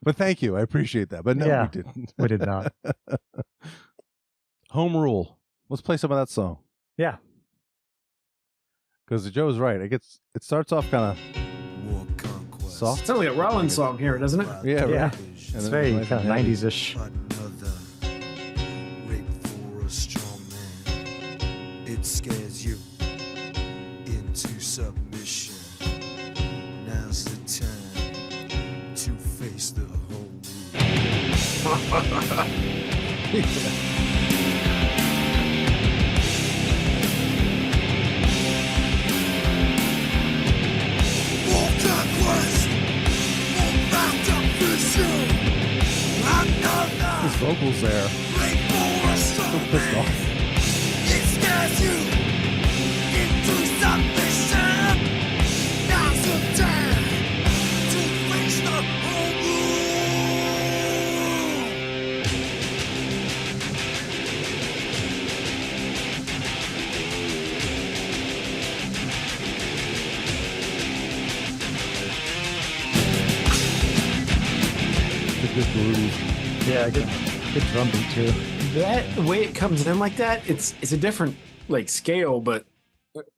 But thank you, I appreciate that. But no, Yeah, we didn't. we did not. Home Rule. Let's play some of that song. Yeah. Because Joe's right. It starts off kind of Soft. Sounds like a Rollins song here, doesn't it? Yeah, right. Yeah. And It's then very nice kind of and heavy. 90s-ish. Rape for a strong man. It scares you into submission. Now's the time to face the whole His vocals there. So pissed off. It's a good groove. Yeah, good drum beat too. That way it comes in like that, it's a different like scale, but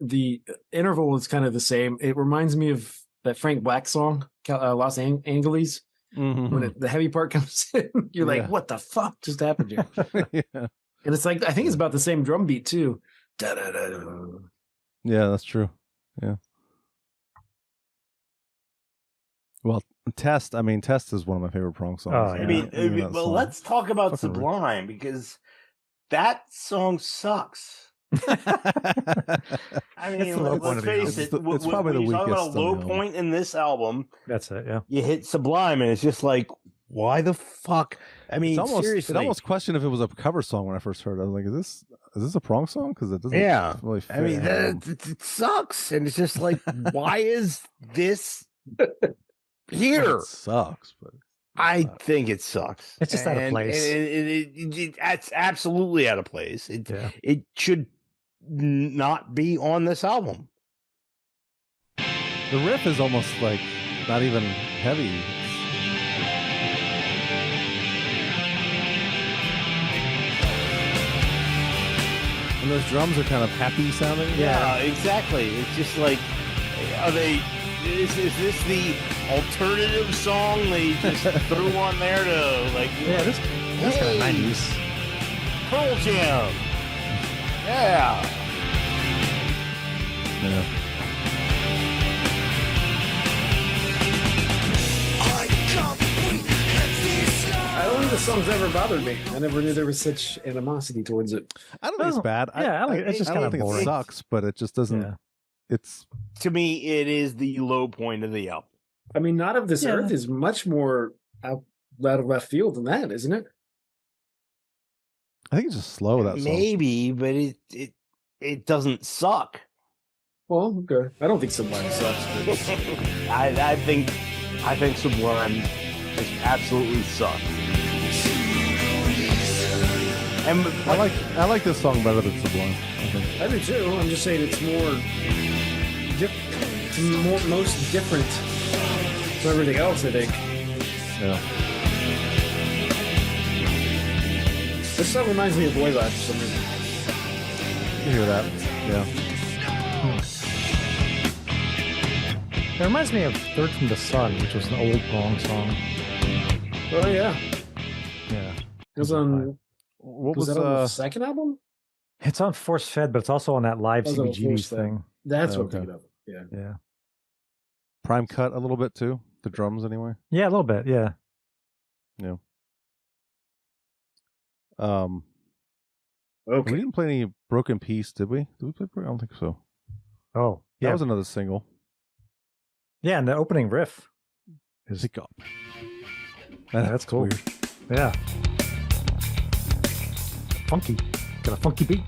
the interval is kind of the same. It reminds me of that Frank Black song, Los Angeles. Mm-hmm. When the heavy part comes in, you're like, Yeah. "What the fuck just happened here?" Yeah. And it's like I think it's about the same drum beat too. Da-da-da-da. Yeah, that's true. Yeah. Well, Test. I mean, Test is one of my favorite Prong songs. Oh, yeah. I mean, Even that well, song. let's talk about Fucking rude. Sublime because that song sucks. I mean, It's the low point let's of the face album. it. It's probably the when you talk about a weakest on low the album. point in this album, That's it, yeah. you hit Sublime, and it's just like, why the fuck? I mean, It seriously. almost questioned if it was a cover song when I first heard it. I was like, is this a Prong song? Because it doesn't Yeah. really fit. I mean, it sucks, and it's just like, why is this here? It sucks, but I think it sucks. It's just out of place. It's absolutely out of place. Yeah. It should not be on this album. the riff is almost like not even heavy. And those drums are kind of happy sounding. Yeah, exactly. It's just like, are they? Is this the alternative song they just threw on there to like? Yeah, this kind of 90s. Pearl Jam. Yeah. Yeah. I don't think the song's ever bothered me. I never knew there was such animosity towards it. I don't think it's bad. Yeah, it's just I kind don't of think boring. it sucks, but it just doesn't. Yeah. It's To me, it is the low point of the album. I mean, Not of This Yeah. Earth is much more out of left field than that, isn't it? I think it's just slow, that song. Maybe, but it doesn't suck. Well, okay. I don't think Sublime sucks. But I think Sublime just absolutely sucks. And I like this song better than Sublime. I think. I do too. I'm just saying it's most different from everything else, I think. Yeah. This song reminds me of Boy Life for some reason. You hear that? Yeah. It reminds me of Third from the Sun, which was an old Prong song. Oh, yeah. Yeah. It was on... What was was that on the second album? It's on Force Fed, but it's also on that live That was on CBGB Force Fed. thing. That's Oh, what I'm okay. thinking of. Yeah. Yeah. Prime cut a little bit too? The drums anyway? Yeah, a little bit, yeah. Yeah. Okay. We didn't play any Broken Peace, did we? Did we play Broken? I don't think so. Oh, That yeah. was another single. Yeah, and the opening riff is Pick up. that's cool. Weird. Yeah. Funky. Got a funky beat.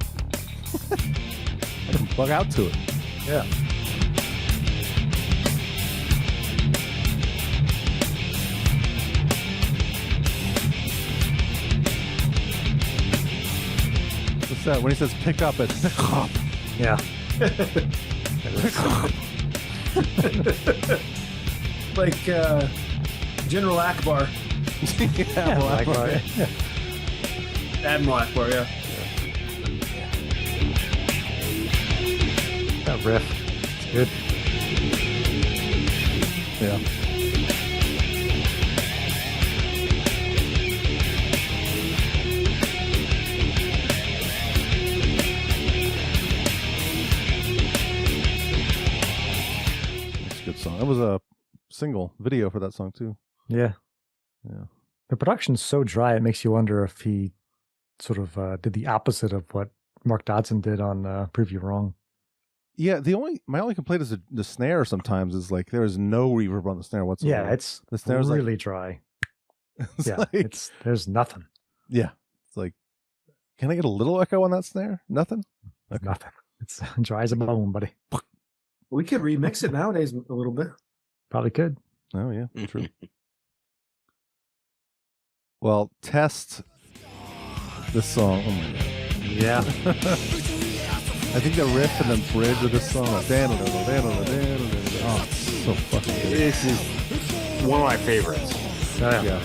I can plug out to it. Yeah. What's that? When he says pick up, it's pick up. Yeah. Like General Akbar. Yeah, well, Like, I- Admiral Akbar, yeah. that riff. It's good. yeah. was a single video for that song too. Yeah. Yeah. The production's so dry, it makes you wonder if he sort of did the opposite of what Mark Dodson did on Prove You Wrong. Yeah, my only complaint is the snare sometimes is like there is no reverb on the snare whatsoever. Yeah, it's the snare's really like, dry. it's Yeah, like, there's nothing. Yeah. It's like, can I get a little echo on that snare? Nothing? Okay. Nothing. It's dry as a bone, buddy. We could remix it nowadays a little bit. Probably could. Oh, yeah, true. Well, test this song. Oh, my God. Yeah. I think the riff and the bridge of this song, oh, it's so fucking good. This is one of my favorites. Oh, yeah.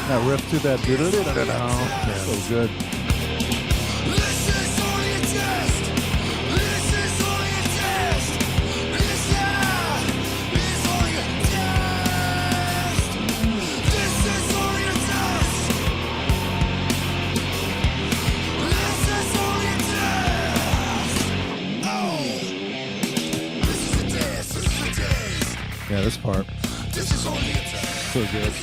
That riff to that, so good. Yeah, this part. So good.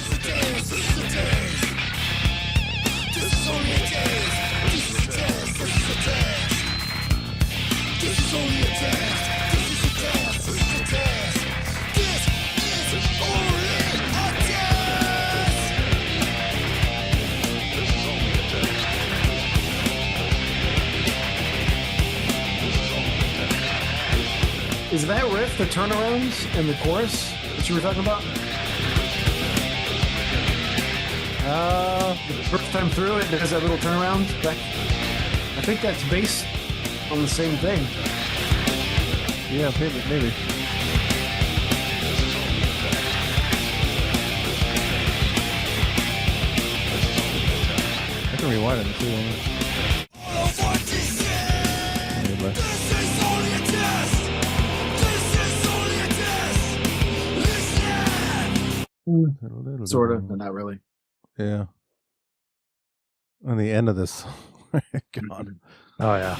Is that riff the turnarounds in the chorus that you were talking about? The first time through it has that little turnaround. I think that's based on the same thing. Yeah, maybe. I can rewind it too. Sort of, but not really. Yeah. On the end of this. God. Oh, yeah.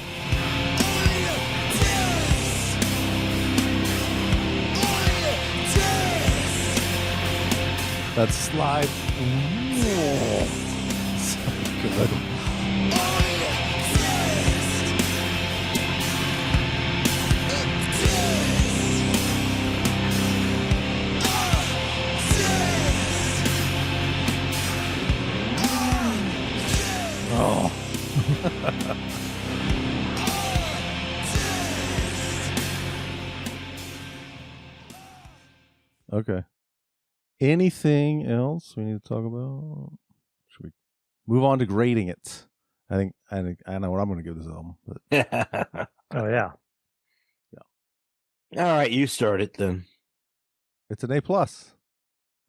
That slide. So good. Oh. Okay. Anything else we need to talk about? Should we move on to grading it? I know what I'm going to give this album. But Oh, yeah. All right, you start it then. it's an A+.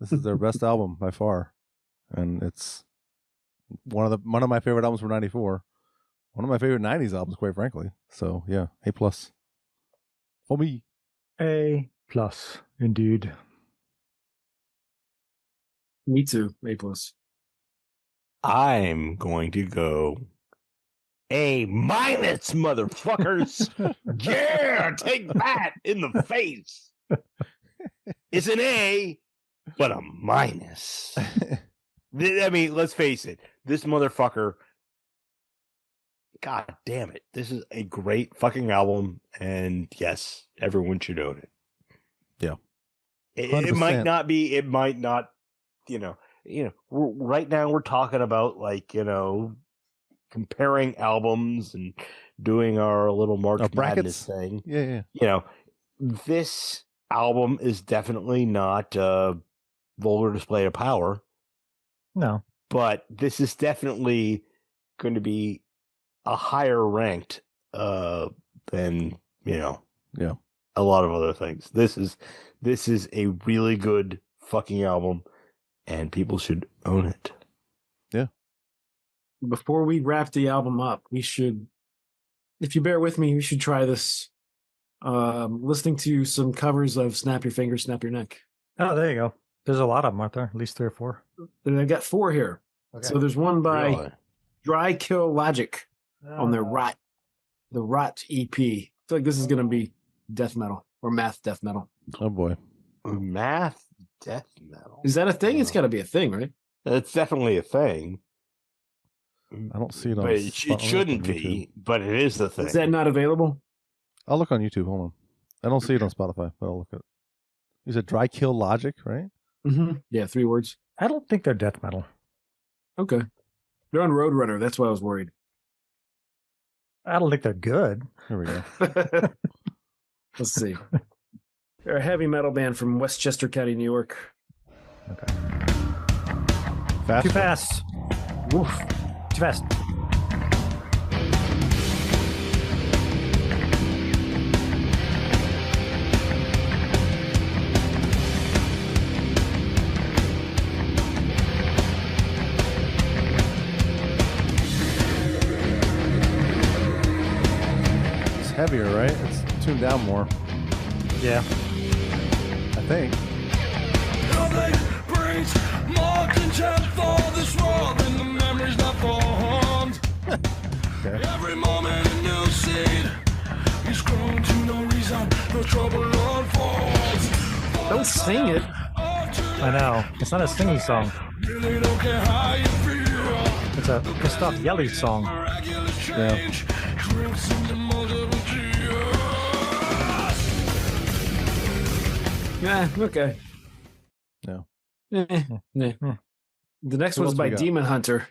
This is their best album by far, and it's one of my favorite albums from '94. One of my favorite '90s albums, quite frankly. So yeah, A+ for me. A+, indeed. Me too. A+. I'm going to go A-, motherfuckers. Yeah, take that in the face. It's an A, but a minus. I mean, let's face it. This motherfucker, God damn it. This is a great fucking album. And yes, everyone should own it. Yeah. It might not be, right now we're talking about comparing albums and doing our little March Madness thing. Yeah. This album is definitely not a vulgar display of power. No. But this is definitely going to be a higher ranked than, a lot of other things. This is a really good fucking album, and people should own it. Yeah. Before we wrap the album up, we should, if you bear with me, we should try this listening to some covers of Snap Your Fingers, Snap Your Neck. Oh, there you go. There's a lot of them, aren't there? At least 3 or 4. And I got 4 here. Okay. So there's one by Really? Dry Kill Logic on their Oh. the Rot EP. I feel like this is going to be death metal or math death metal. Oh boy. Math death metal. Is that a thing? It's got to be a thing, right? That's definitely a thing. I don't see it on. But it shouldn't be, but it is the thing. Is that not available? I'll look on YouTube. Hold on. I don't see it on Spotify, but I'll look at it. You said Dry Kill Logic, right? Mm-hmm. Yeah, 3 words. I don't think they're death metal. Okay. They're on Roadrunner. That's why I was worried. I don't think they're good. Here we go. Let's see. They're a heavy metal band from Westchester County, New York. Okay. Fast. Too fast. Woof. Too fast. It's heavier, right? It's tuned down more. Yeah. I think. Nothing brings more contempt for this world than the memories that formed. Okay. Every moment a new seed is grown to no reason, no trouble unfolds. Don't sing it. I know. It's not a singing song. Really don't care how you feel. It's a Christoph Yelly song. Yeah. Drifts into multiple tears. Yeah, okay. No. Nah. The next What one's else by we got? Demon Hunter.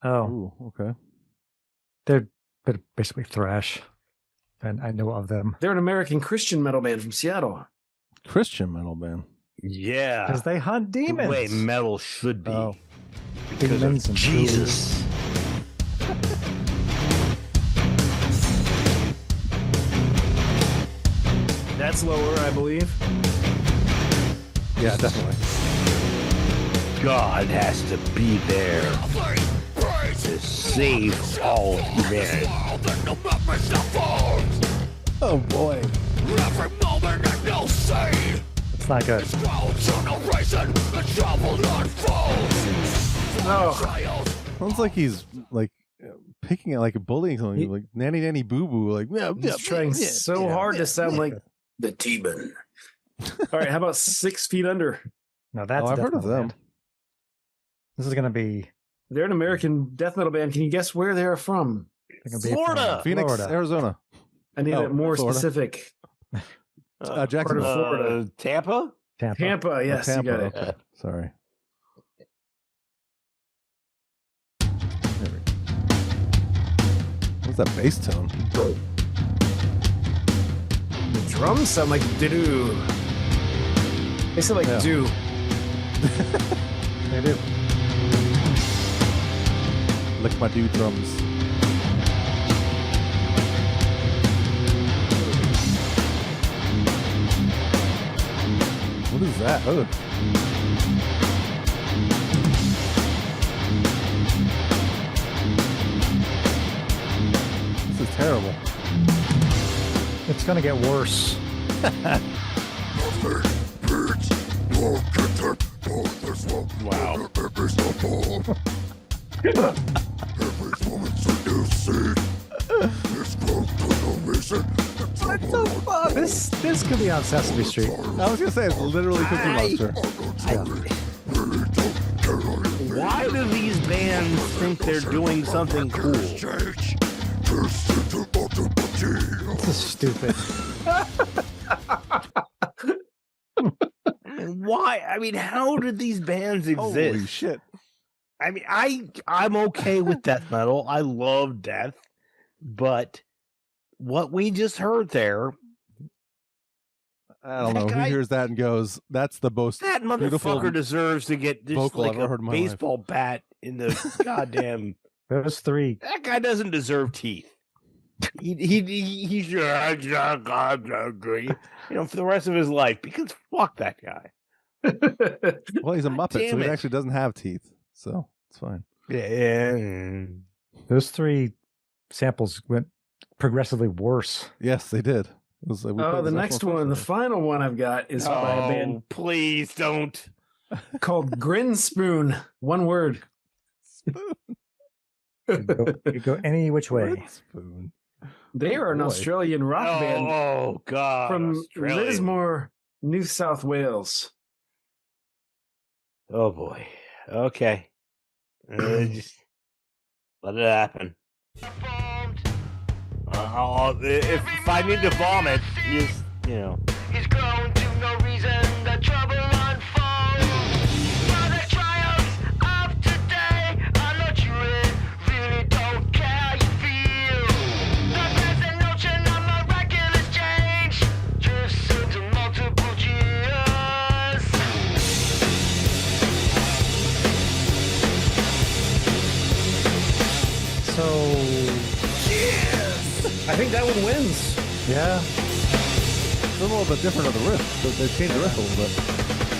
Oh, Ooh, okay. they're basically thrash. And I know of them. They're an American Christian metal band from Seattle. Christian metal band. Yeah. Because they hunt demons. The way metal should be. Oh. Because Demons of and Jesus. That's lower, I believe. Yeah, definitely. God has to be there to save all humanity. Oh boy. It's not good. Oh, Sounds like he's like picking at like a bullying something, like nanny boo boo, like he's trying so hard to sound like the demon. All right, how about 6 Feet Under? No, that's Oh, a I've death heard of metal them. band. This is going to be They're an American death metal band. Can you guess where they're from? Florida. Phoenix, Florida. Arizona. I need it more Florida. specific. Jacksonville. Florida. Tampa? Tampa. Tampa, yes, Tampa, you got it. okay. Sorry. What's that bass tone? The drums sound like doo. They sound like Yeah. doo. They do. Lick my dude drums. What is that? Oh. This is terrible. It's going to get worse. Wow. This could be on Sesame Street. I was gonna say it's literally Cookie Monster. Why do these bands think they're doing something cool? This is stupid. Why? I mean, how did these bands exist? Holy shit! I mean, I'm okay with death metal. I love death, but what we just heard there, I don't That know. guy- Who hears that and goes, "That's the most that beautiful motherfucker deserves to get just vocal like I've ever heard a in my life." baseball bat in the goddamn. Those 3. That guy doesn't deserve teeth. He should, for the rest of his life, because fuck that guy. Well, he's a Muppet, so damn he it. actually doesn't have teeth, so it's fine. Yeah. Those 3 samples went progressively worse. Yes, they did. It was like we Oh, played the this next National one, the Festival. final one I've got is by a band Please don't. called Grin Spoon. One word. You go any which way. Red Spoon. They are an Boy. Australian rock band Oh God! from Australian. Lismore, New South Wales. Oh boy. Okay. Just let it happen. If I need to vomit, just He's grown to no reason, the trouble unfolds. For the triumphs of today, I know you really don't care how you feel. The present notion of miraculous change drifts into multiple years. So, I think that one wins. yeah. It's a little bit different of the riff. They changed the riff a little bit.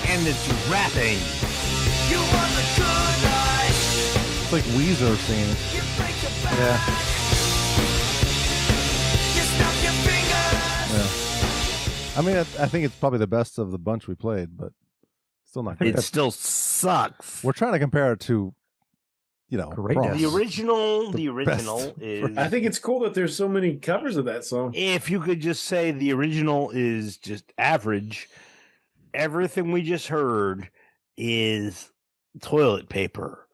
and it's rapping. You want the good life, It's like Weezer singing it. you break your back, Yeah. you snap your fingers. Yeah. I mean, I think it's probably the best of the bunch we played, but still not great. It still sucks. We're trying to compare it to, Greatness. Prong. The original best. is. I think it's cool that there's so many covers of that song. If you could just say the original is just average, everything we just heard is toilet paper,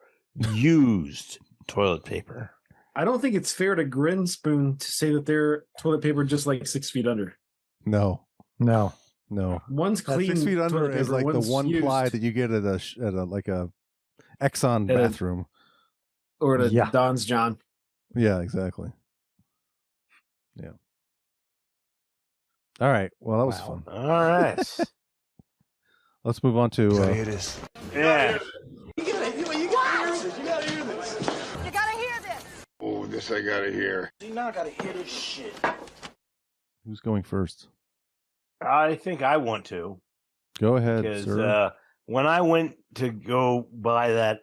used toilet paper. I don't think it's fair to Grin Spoon to say that they're toilet paper just like 6 feet under. No, No. One's That clean. 6 feet under toilet is paper, like the one's one used. ply that you get at a Exxon At a- bathroom. Or the Yeah. Don's John. Yeah, exactly. Yeah. All right. Well, that was Wow. fun. All right. Let's move on to. Hear this. Yeah. You gotta hear this. Oh, this I gotta hear. See, now I gotta hear this shit. Who's going first? I think I want to. Go ahead, Because sir. when I went to go buy that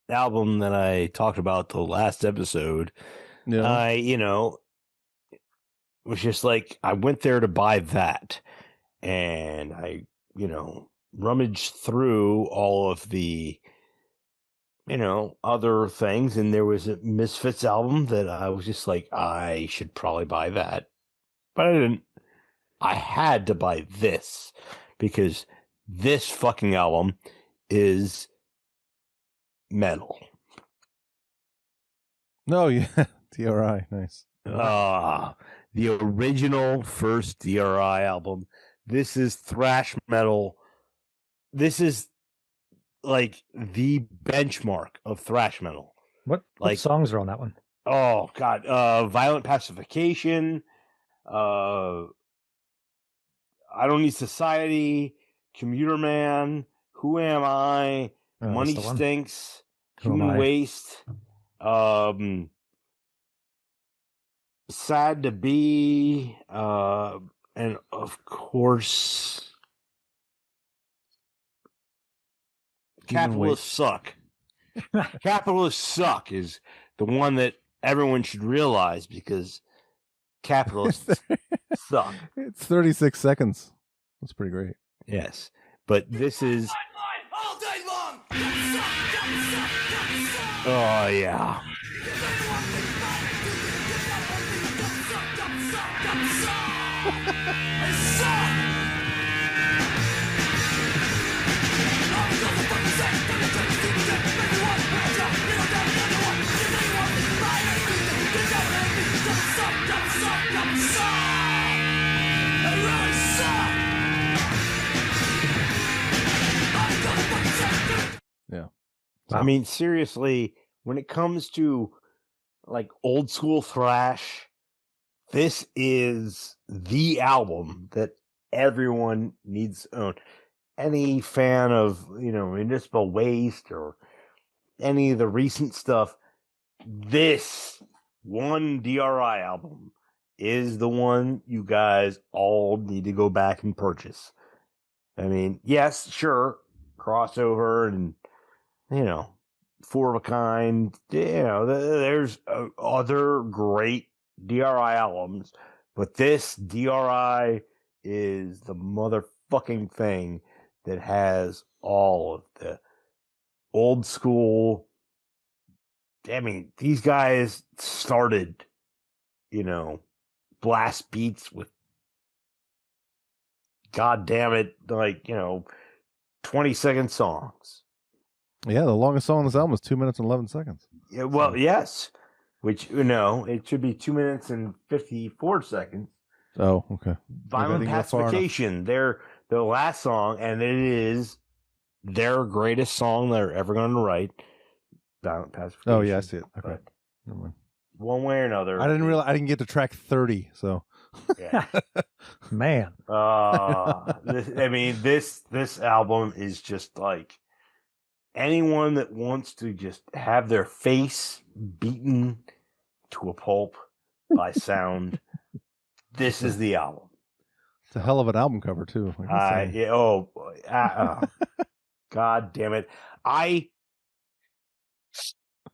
album that I talked about the last episode, Yeah. I, was just like, I went there to buy that. And I, rummaged through all of the, other things. And there was a Misfits album that I was just like, I should probably buy that. But I didn't. I had to buy this because this fucking album is metal. No, yeah. DRI. Nice. The original first DRI album. This is thrash metal. This is like the benchmark of thrash metal. What Like- songs are on that one? Oh God. Violent Pacification. I Don't Need Society. Commuter Man. Who Am I? Oh, Money that's the one. Stinks. Who Am Human I? Waste. Sad to Be. And of course, Human Capitalists Suck. Capitalists Suck is the one that everyone should realize because capitalists suck. It's 36 seconds. That's pretty great. Yes. But this is. All day long. Oh, yeah. Yeah. I mean, seriously, when it comes to like old school thrash, this is the album that everyone needs to own. Any fan of, Municipal Waste or any of the recent stuff, this one DRI album is the one you guys all need to go back and purchase. I mean, yes, sure, crossover and, Four of a Kind, there's other great DRI albums, But this DRI is the motherfucking thing that has all of the old school. I mean, these guys started, blast beats with, God damn it, 20-second songs. Yeah, the longest song on this album is 2 minutes and 11 seconds. Yeah, well, yes. Which, it should be 2 minutes and 54 seconds. Oh, okay. Violent Pacification. They're the last song, and it is their greatest song they're ever going to write. Violent Pacification. Oh, yeah, I see it. Okay. Never mind. One way or another. I didn't get to track 30, so. Yeah. Man. This album is just like anyone that wants to just have their face beaten to a pulp by sound. This is the album. It's a hell of an album cover too. God damn it! I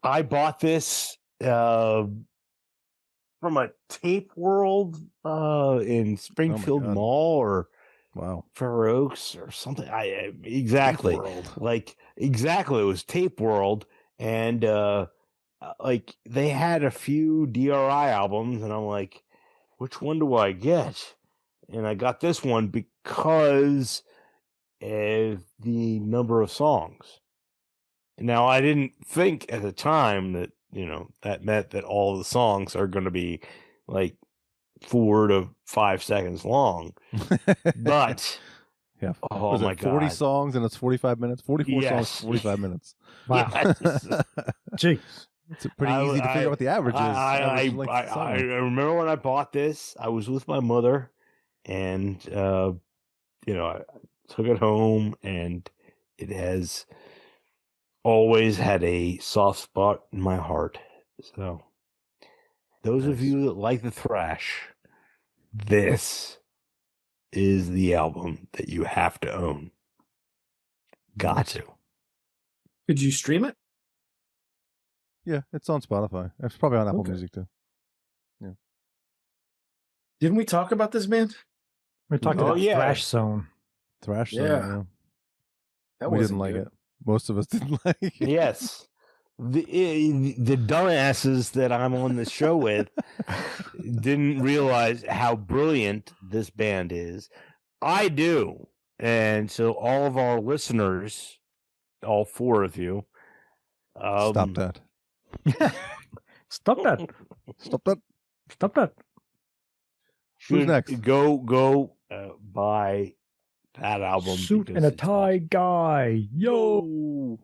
bought this from a Tape World in Springfield Mall or Fair Oaks or something. Exactly. It was Tape World, and they had a few DRI albums, and I'm like, which one do I get? And I got this one because of the number of songs. Now, I didn't think at the time that, that meant that all the songs are going to be 4 to 5 seconds long. But, yeah. Oh my God. 40 songs and it's 45 minutes? 44 songs, 45 minutes. Wow. Jeez. It's pretty easy to figure out what the average is. I remember when I bought this, I was with my mother, and I took it home, and it has always had a soft spot in my heart. So, those of you that like the thrash, this is the album that you have to own. Got to. Could you stream it? Yeah, it's on Spotify. It's probably on Apple Music too. Yeah. Didn't we talk about this band? We're talking about Thrash Zone. Thrash Zone, yeah. That we didn't like it. Most of us didn't like it. Yes. The dumbasses that I'm on the show with didn't realize how brilliant this band is. I do. And so all of our listeners, all 4 of you. Stop that. Stop that. Stop that. Stop that. Who's next? Go buy that album. Suit and a tie guy. Yo.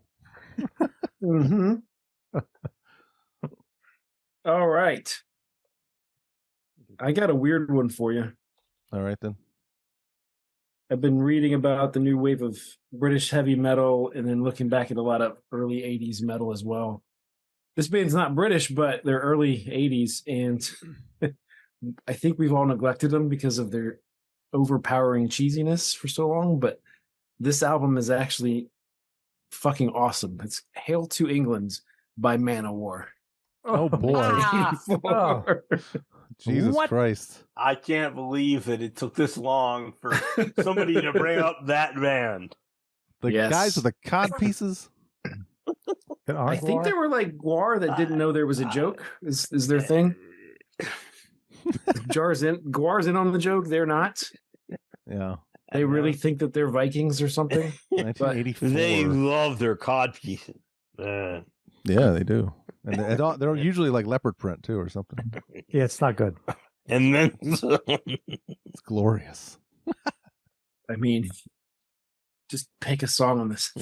Mm-hmm. All right. I got a weird one for you. All right, then. I've been reading about the new wave of British heavy metal and then looking back at a lot of early 80s metal as well. This band's not British, but they're early 80s, and I think we've all neglected them because of their overpowering cheesiness for so long, but this album is actually fucking awesome. It's Hail to England by Manowar. Oh boy. Oh. Jesus Christ. I can't believe that it took this long for somebody to bring up that band. The guys with the cod pieces? I think they were like Guar that didn't know there was a joke. Is their thing? Guar's in on the joke. They're not. Yeah. They really think that they're Vikings or something. 1984. They love their cod pieces. Yeah, they do. And they're usually like leopard print too or something. Yeah, it's not good. And then it's glorious. I mean, just pick a song on this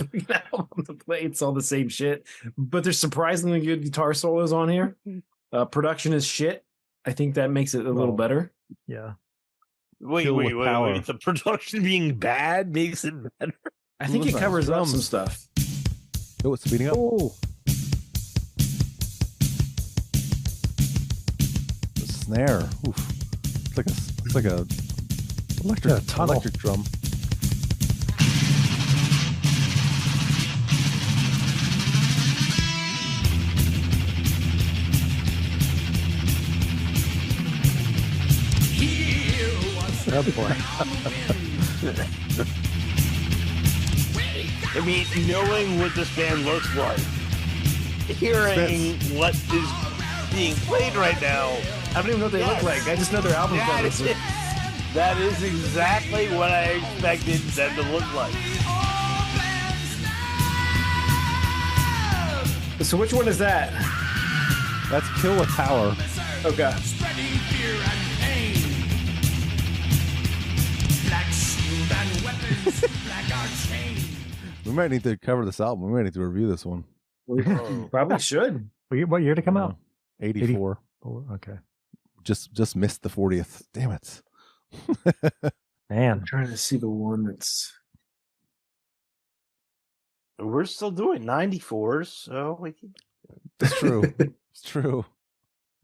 album to play. It's all the same shit, but there's surprisingly good guitar solos on here. Production is shit. I think that makes it a little better. Yeah. Wait. The production being bad makes it better. I think it covers up some stuff. Oh, it's speeding up. Oh. The snare. Oof. It's like a electric drum. He Oh boy. I mean, knowing what this band looks like, hearing what is being played right now. I don't even know what they look like. I just know their album covers. That is exactly what I expected them to look like. So which one is that? That's Kill with Power. Okay. We might need to cover this album. We might need to review this one. We probably should. What year did it come out? 84. Okay. Just missed the 40th. Damn it. Man. I'm trying to see the one that's... We're still doing 94s, so we can... It's true. It's true.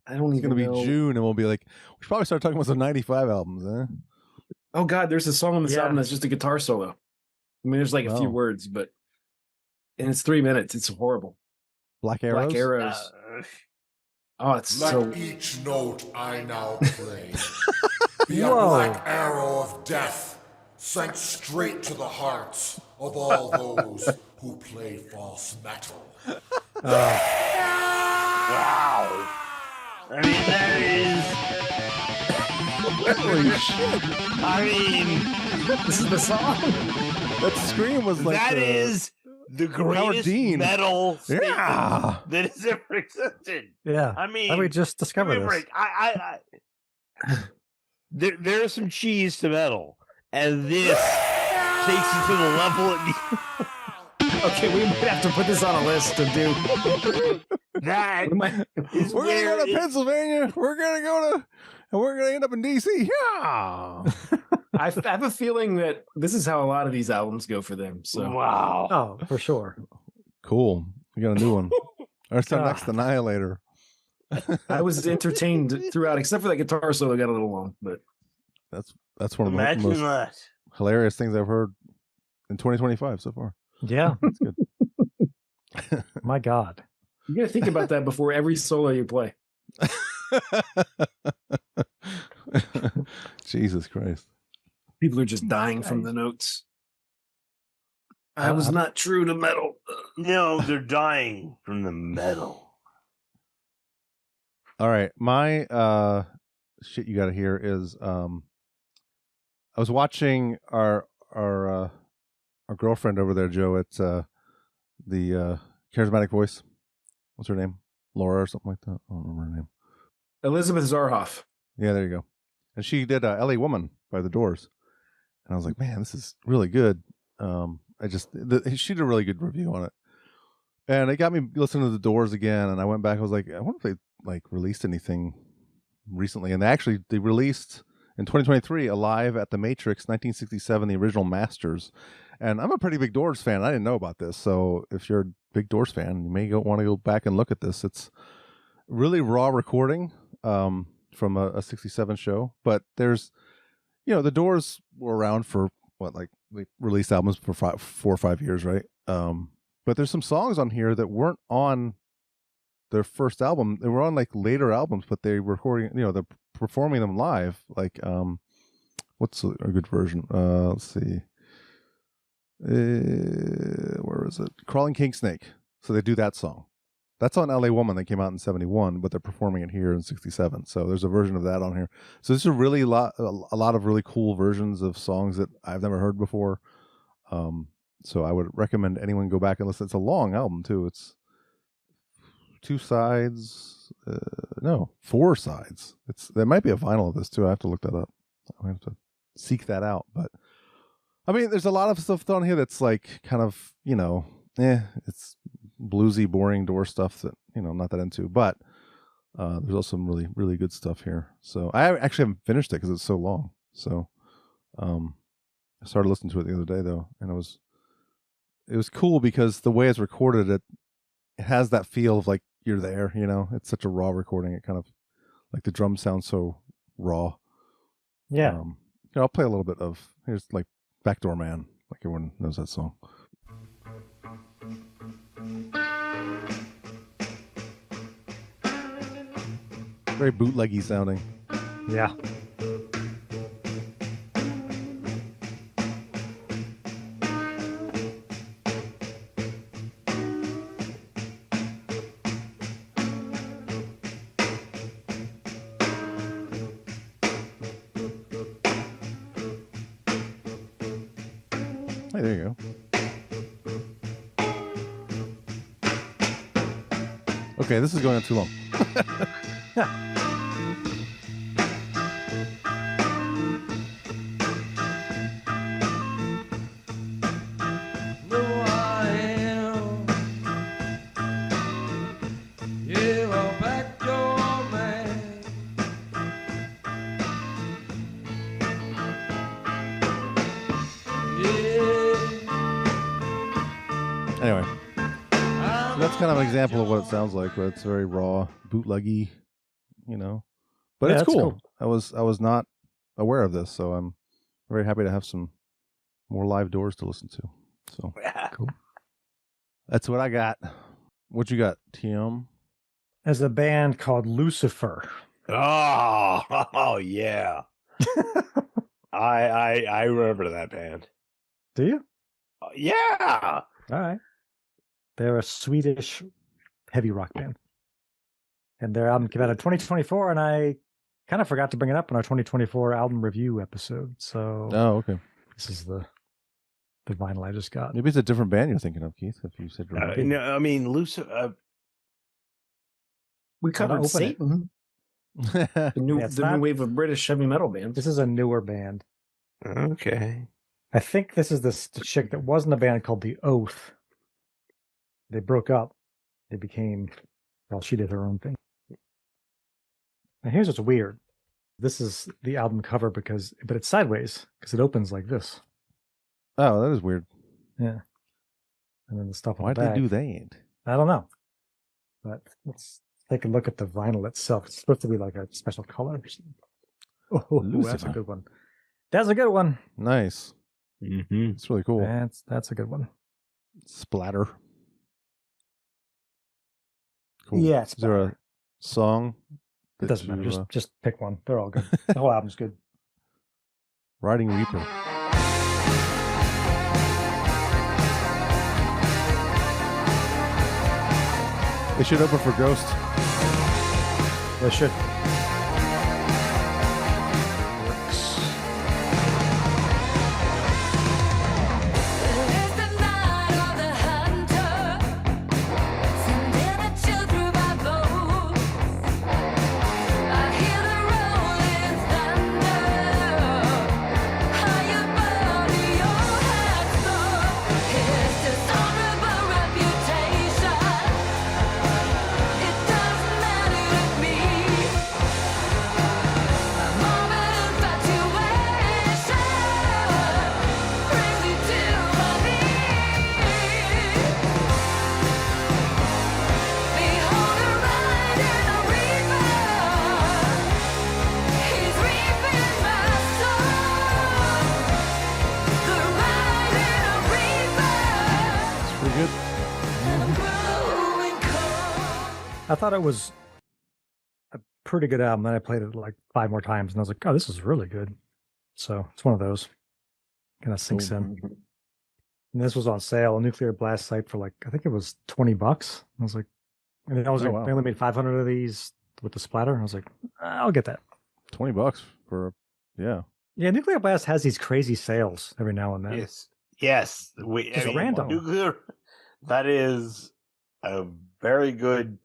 I don't It's even going to know. be June, and we'll be like, we should probably start talking about some 95 albums, eh? Oh, God, there's a song on this album that's just a guitar solo. I mean, there's like a few Oh. words, but... And it's 3 minutes. It's horrible. Black Arrows? Black Arrows. Oh, it's so... Let each note I now play be a Whoa. black arrow of death sent straight to the hearts of all those who play false metal. Wow. I mean, that is... Holy shit. I mean... This is the song? That scream was like That is the greatest Dean. metal statement Yeah. that has ever existed. Yeah. I mean... How did we just discover give me a this? break. There's some cheese to metal, and this takes it to the level it needs. Okay, we might have to put this on a list to do. That is We're going to where go to it- Pennsylvania. We're going to go to... And we're going to end up in D.C. Yeah. I have a feeling that this is how a lot of these albums go for them. So Wow. Oh, for sure. Cool. We got a new one. Our next Annihilator. I was entertained throughout, except for that guitar solo got a little long. But That's one of the Imagine most that. hilarious things I've heard in 2025 so far. Yeah. That's good. My God. you got to think about that before every solo you play. Jesus Christ. People are just dying from the notes. I was not true to metal. No, they're dying from the metal. All right. My shit you got to hear is I was watching our girlfriend over there, Joe, at the Charismatic Voice. What's her name? Laura or something like that. I don't remember her name. Elizabeth Zarhoff. Yeah, there you go. And she did LA Woman by The Doors. And I was like, man, this is really good. She did a really good review on it. And it got me listening to The Doors again. And I went back, I was like, I wonder if they released anything recently. And they released in 2023 Alive at the Matrix 1967, the original masters. And I'm a pretty big Doors fan. I didn't know about this. So if you're a big Doors fan, you may want to go back and look at this. It's really raw recording from a 67 show. But there's, the Doors were around for they released albums for 4 or 5 years, right? But there's some songs on here that weren't on their first album. They were on later albums, but they were recording, they're performing them live. What's a good version? Let's see. Where is it? Crawling King Snake. So they do that song. That's on LA Woman that came out in 71, but they're performing it here in 67. So there's a version of that on here. So this is really a lot of really cool versions of songs that I've never heard before. So I would recommend anyone go back and listen. It's a long album too. It's 2 sides. 4 sides. There might be a vinyl of this too. I have to look that up. I have to seek that out. But I mean, there's a lot of stuff on here that's kind of, it's bluesy, boring Door stuff that, I'm not that into. But there's also some really, really good stuff here. So I actually haven't finished it because it's so long. So I started listening to it the other day though, and it was cool because the way it's recorded, it has that feel of you're there, it's such a raw recording. It kind of the drums sound so raw. Yeah. I'll play a little bit of, here's Backdoor Man. Everyone knows that song. Very bootleggy sounding. Yeah. Hey, there you go. Okay, this is going on too long. Anyway, so that's kind of an example of what it sounds like, but it's very raw, bootleggy, you know. But Yeah, it's that's cool. cool. I was not aware of this, so I'm very happy to have some more live doors to listen to. So Cool. that's what I got. What you got, Tim? There's a band called Lucifer. Oh yeah. I remember that band. Do you? Yeah. All right. They're a Swedish heavy rock band. And their album came out in 2024, and I kind of forgot to bring it up in our 2024 album review episode. So Okay. This is the vinyl I just got. Maybe it's a different band you're thinking of, Keith, if you said No, I mean Lucifer. We covered open Satan. The new wave of British heavy metal bands. This is a newer band. Okay. I think this is the chick that wasn't a band called The Oath. They broke up. They became, well, she did her own thing. Now here's what's weird. This is the album cover but it's sideways because it opens like this. Oh, that is weird. Yeah. And then the stuff on Why'd the back. they do that? I don't know. But let's take a look at the vinyl itself. It's supposed to be like a special color. Oh, that's a Lucifer. good one. That's a good one. Nice. Mm-hmm. It's really cool. That's a good one. Splatter. Cool. Yeah, Is there a song? It doesn't matter. Just pick one. They're all good. The whole album's good. Riding Reaper. They should open for Ghost. They should. I thought it was a pretty good album. Then I played it like 5 more times, and I was like, "Oh, this is really good." So it's one of those. Kind of sinks in. And this was on sale, a Nuclear Blast site for like I think it was $20. I was like, and then I was Oh, like, wow. they only made 500 of these with the splatter. I was like, I'll get that. $20 for yeah. Yeah, Nuclear Blast has these crazy sales every now and then. Yes. Just random. Nuclear. That is a very good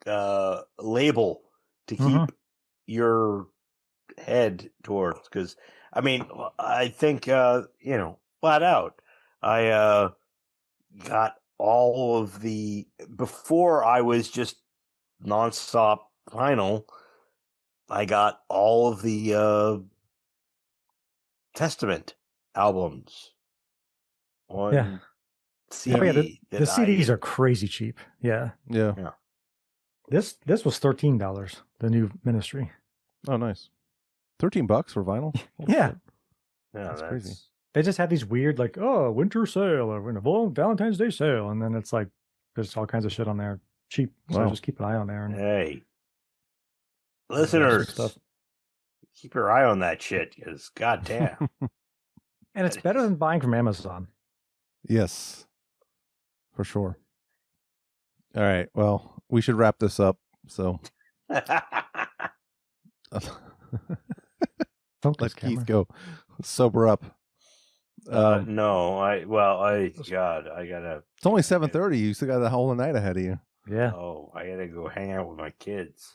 label to keep your head towards, because I mean, I think flat out, I got all of the, before I was just nonstop vinyl, I got all of the Testament albums on CD. Oh, yeah, the CDs are crazy cheap. Yeah. Yeah. This was $13, the new Ministry. Oh, nice. $13 for vinyl? Holy Yeah. shit. That's crazy. They just have these weird, like, winter sale or Valentine's Day sale. And then it's like, there's all kinds of shit on there. Cheap. So Wow. just keep an eye on there. And Hey, listeners, stuff. keep your eye on that shit, because goddamn. And it's better than buying from Amazon. Yes, for sure. All right. Well, we should wrap this up. So Focus, let Keith go. Sober up. No, I gotta. It's only 7:30. You still got the whole night ahead of you. Yeah. Oh, I gotta go hang out with my kids.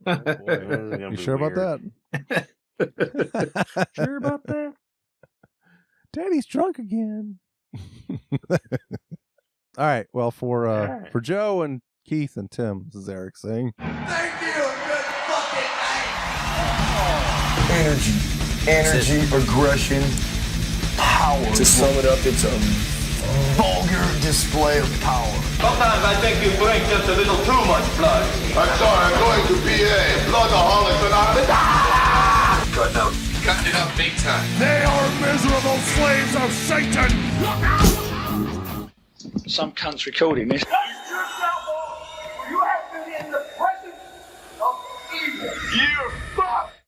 Oh, boy, this is gonna You be sure about weird. that? Sure about that? Daddy's drunk again. All right. Well, for Joe and Keith and Tim, this is Eric saying. Thank you. Good fucking night. Energy, aggression, power. To sum it up, it's a vulgar display of power. Sometimes I think you drink just a little too much blood. I'm sorry, I'm going to BA. Bloodaholics Anonymous. Good note. Cutting it up big time. They are miserable slaves of Satan. Some cunt's recording this.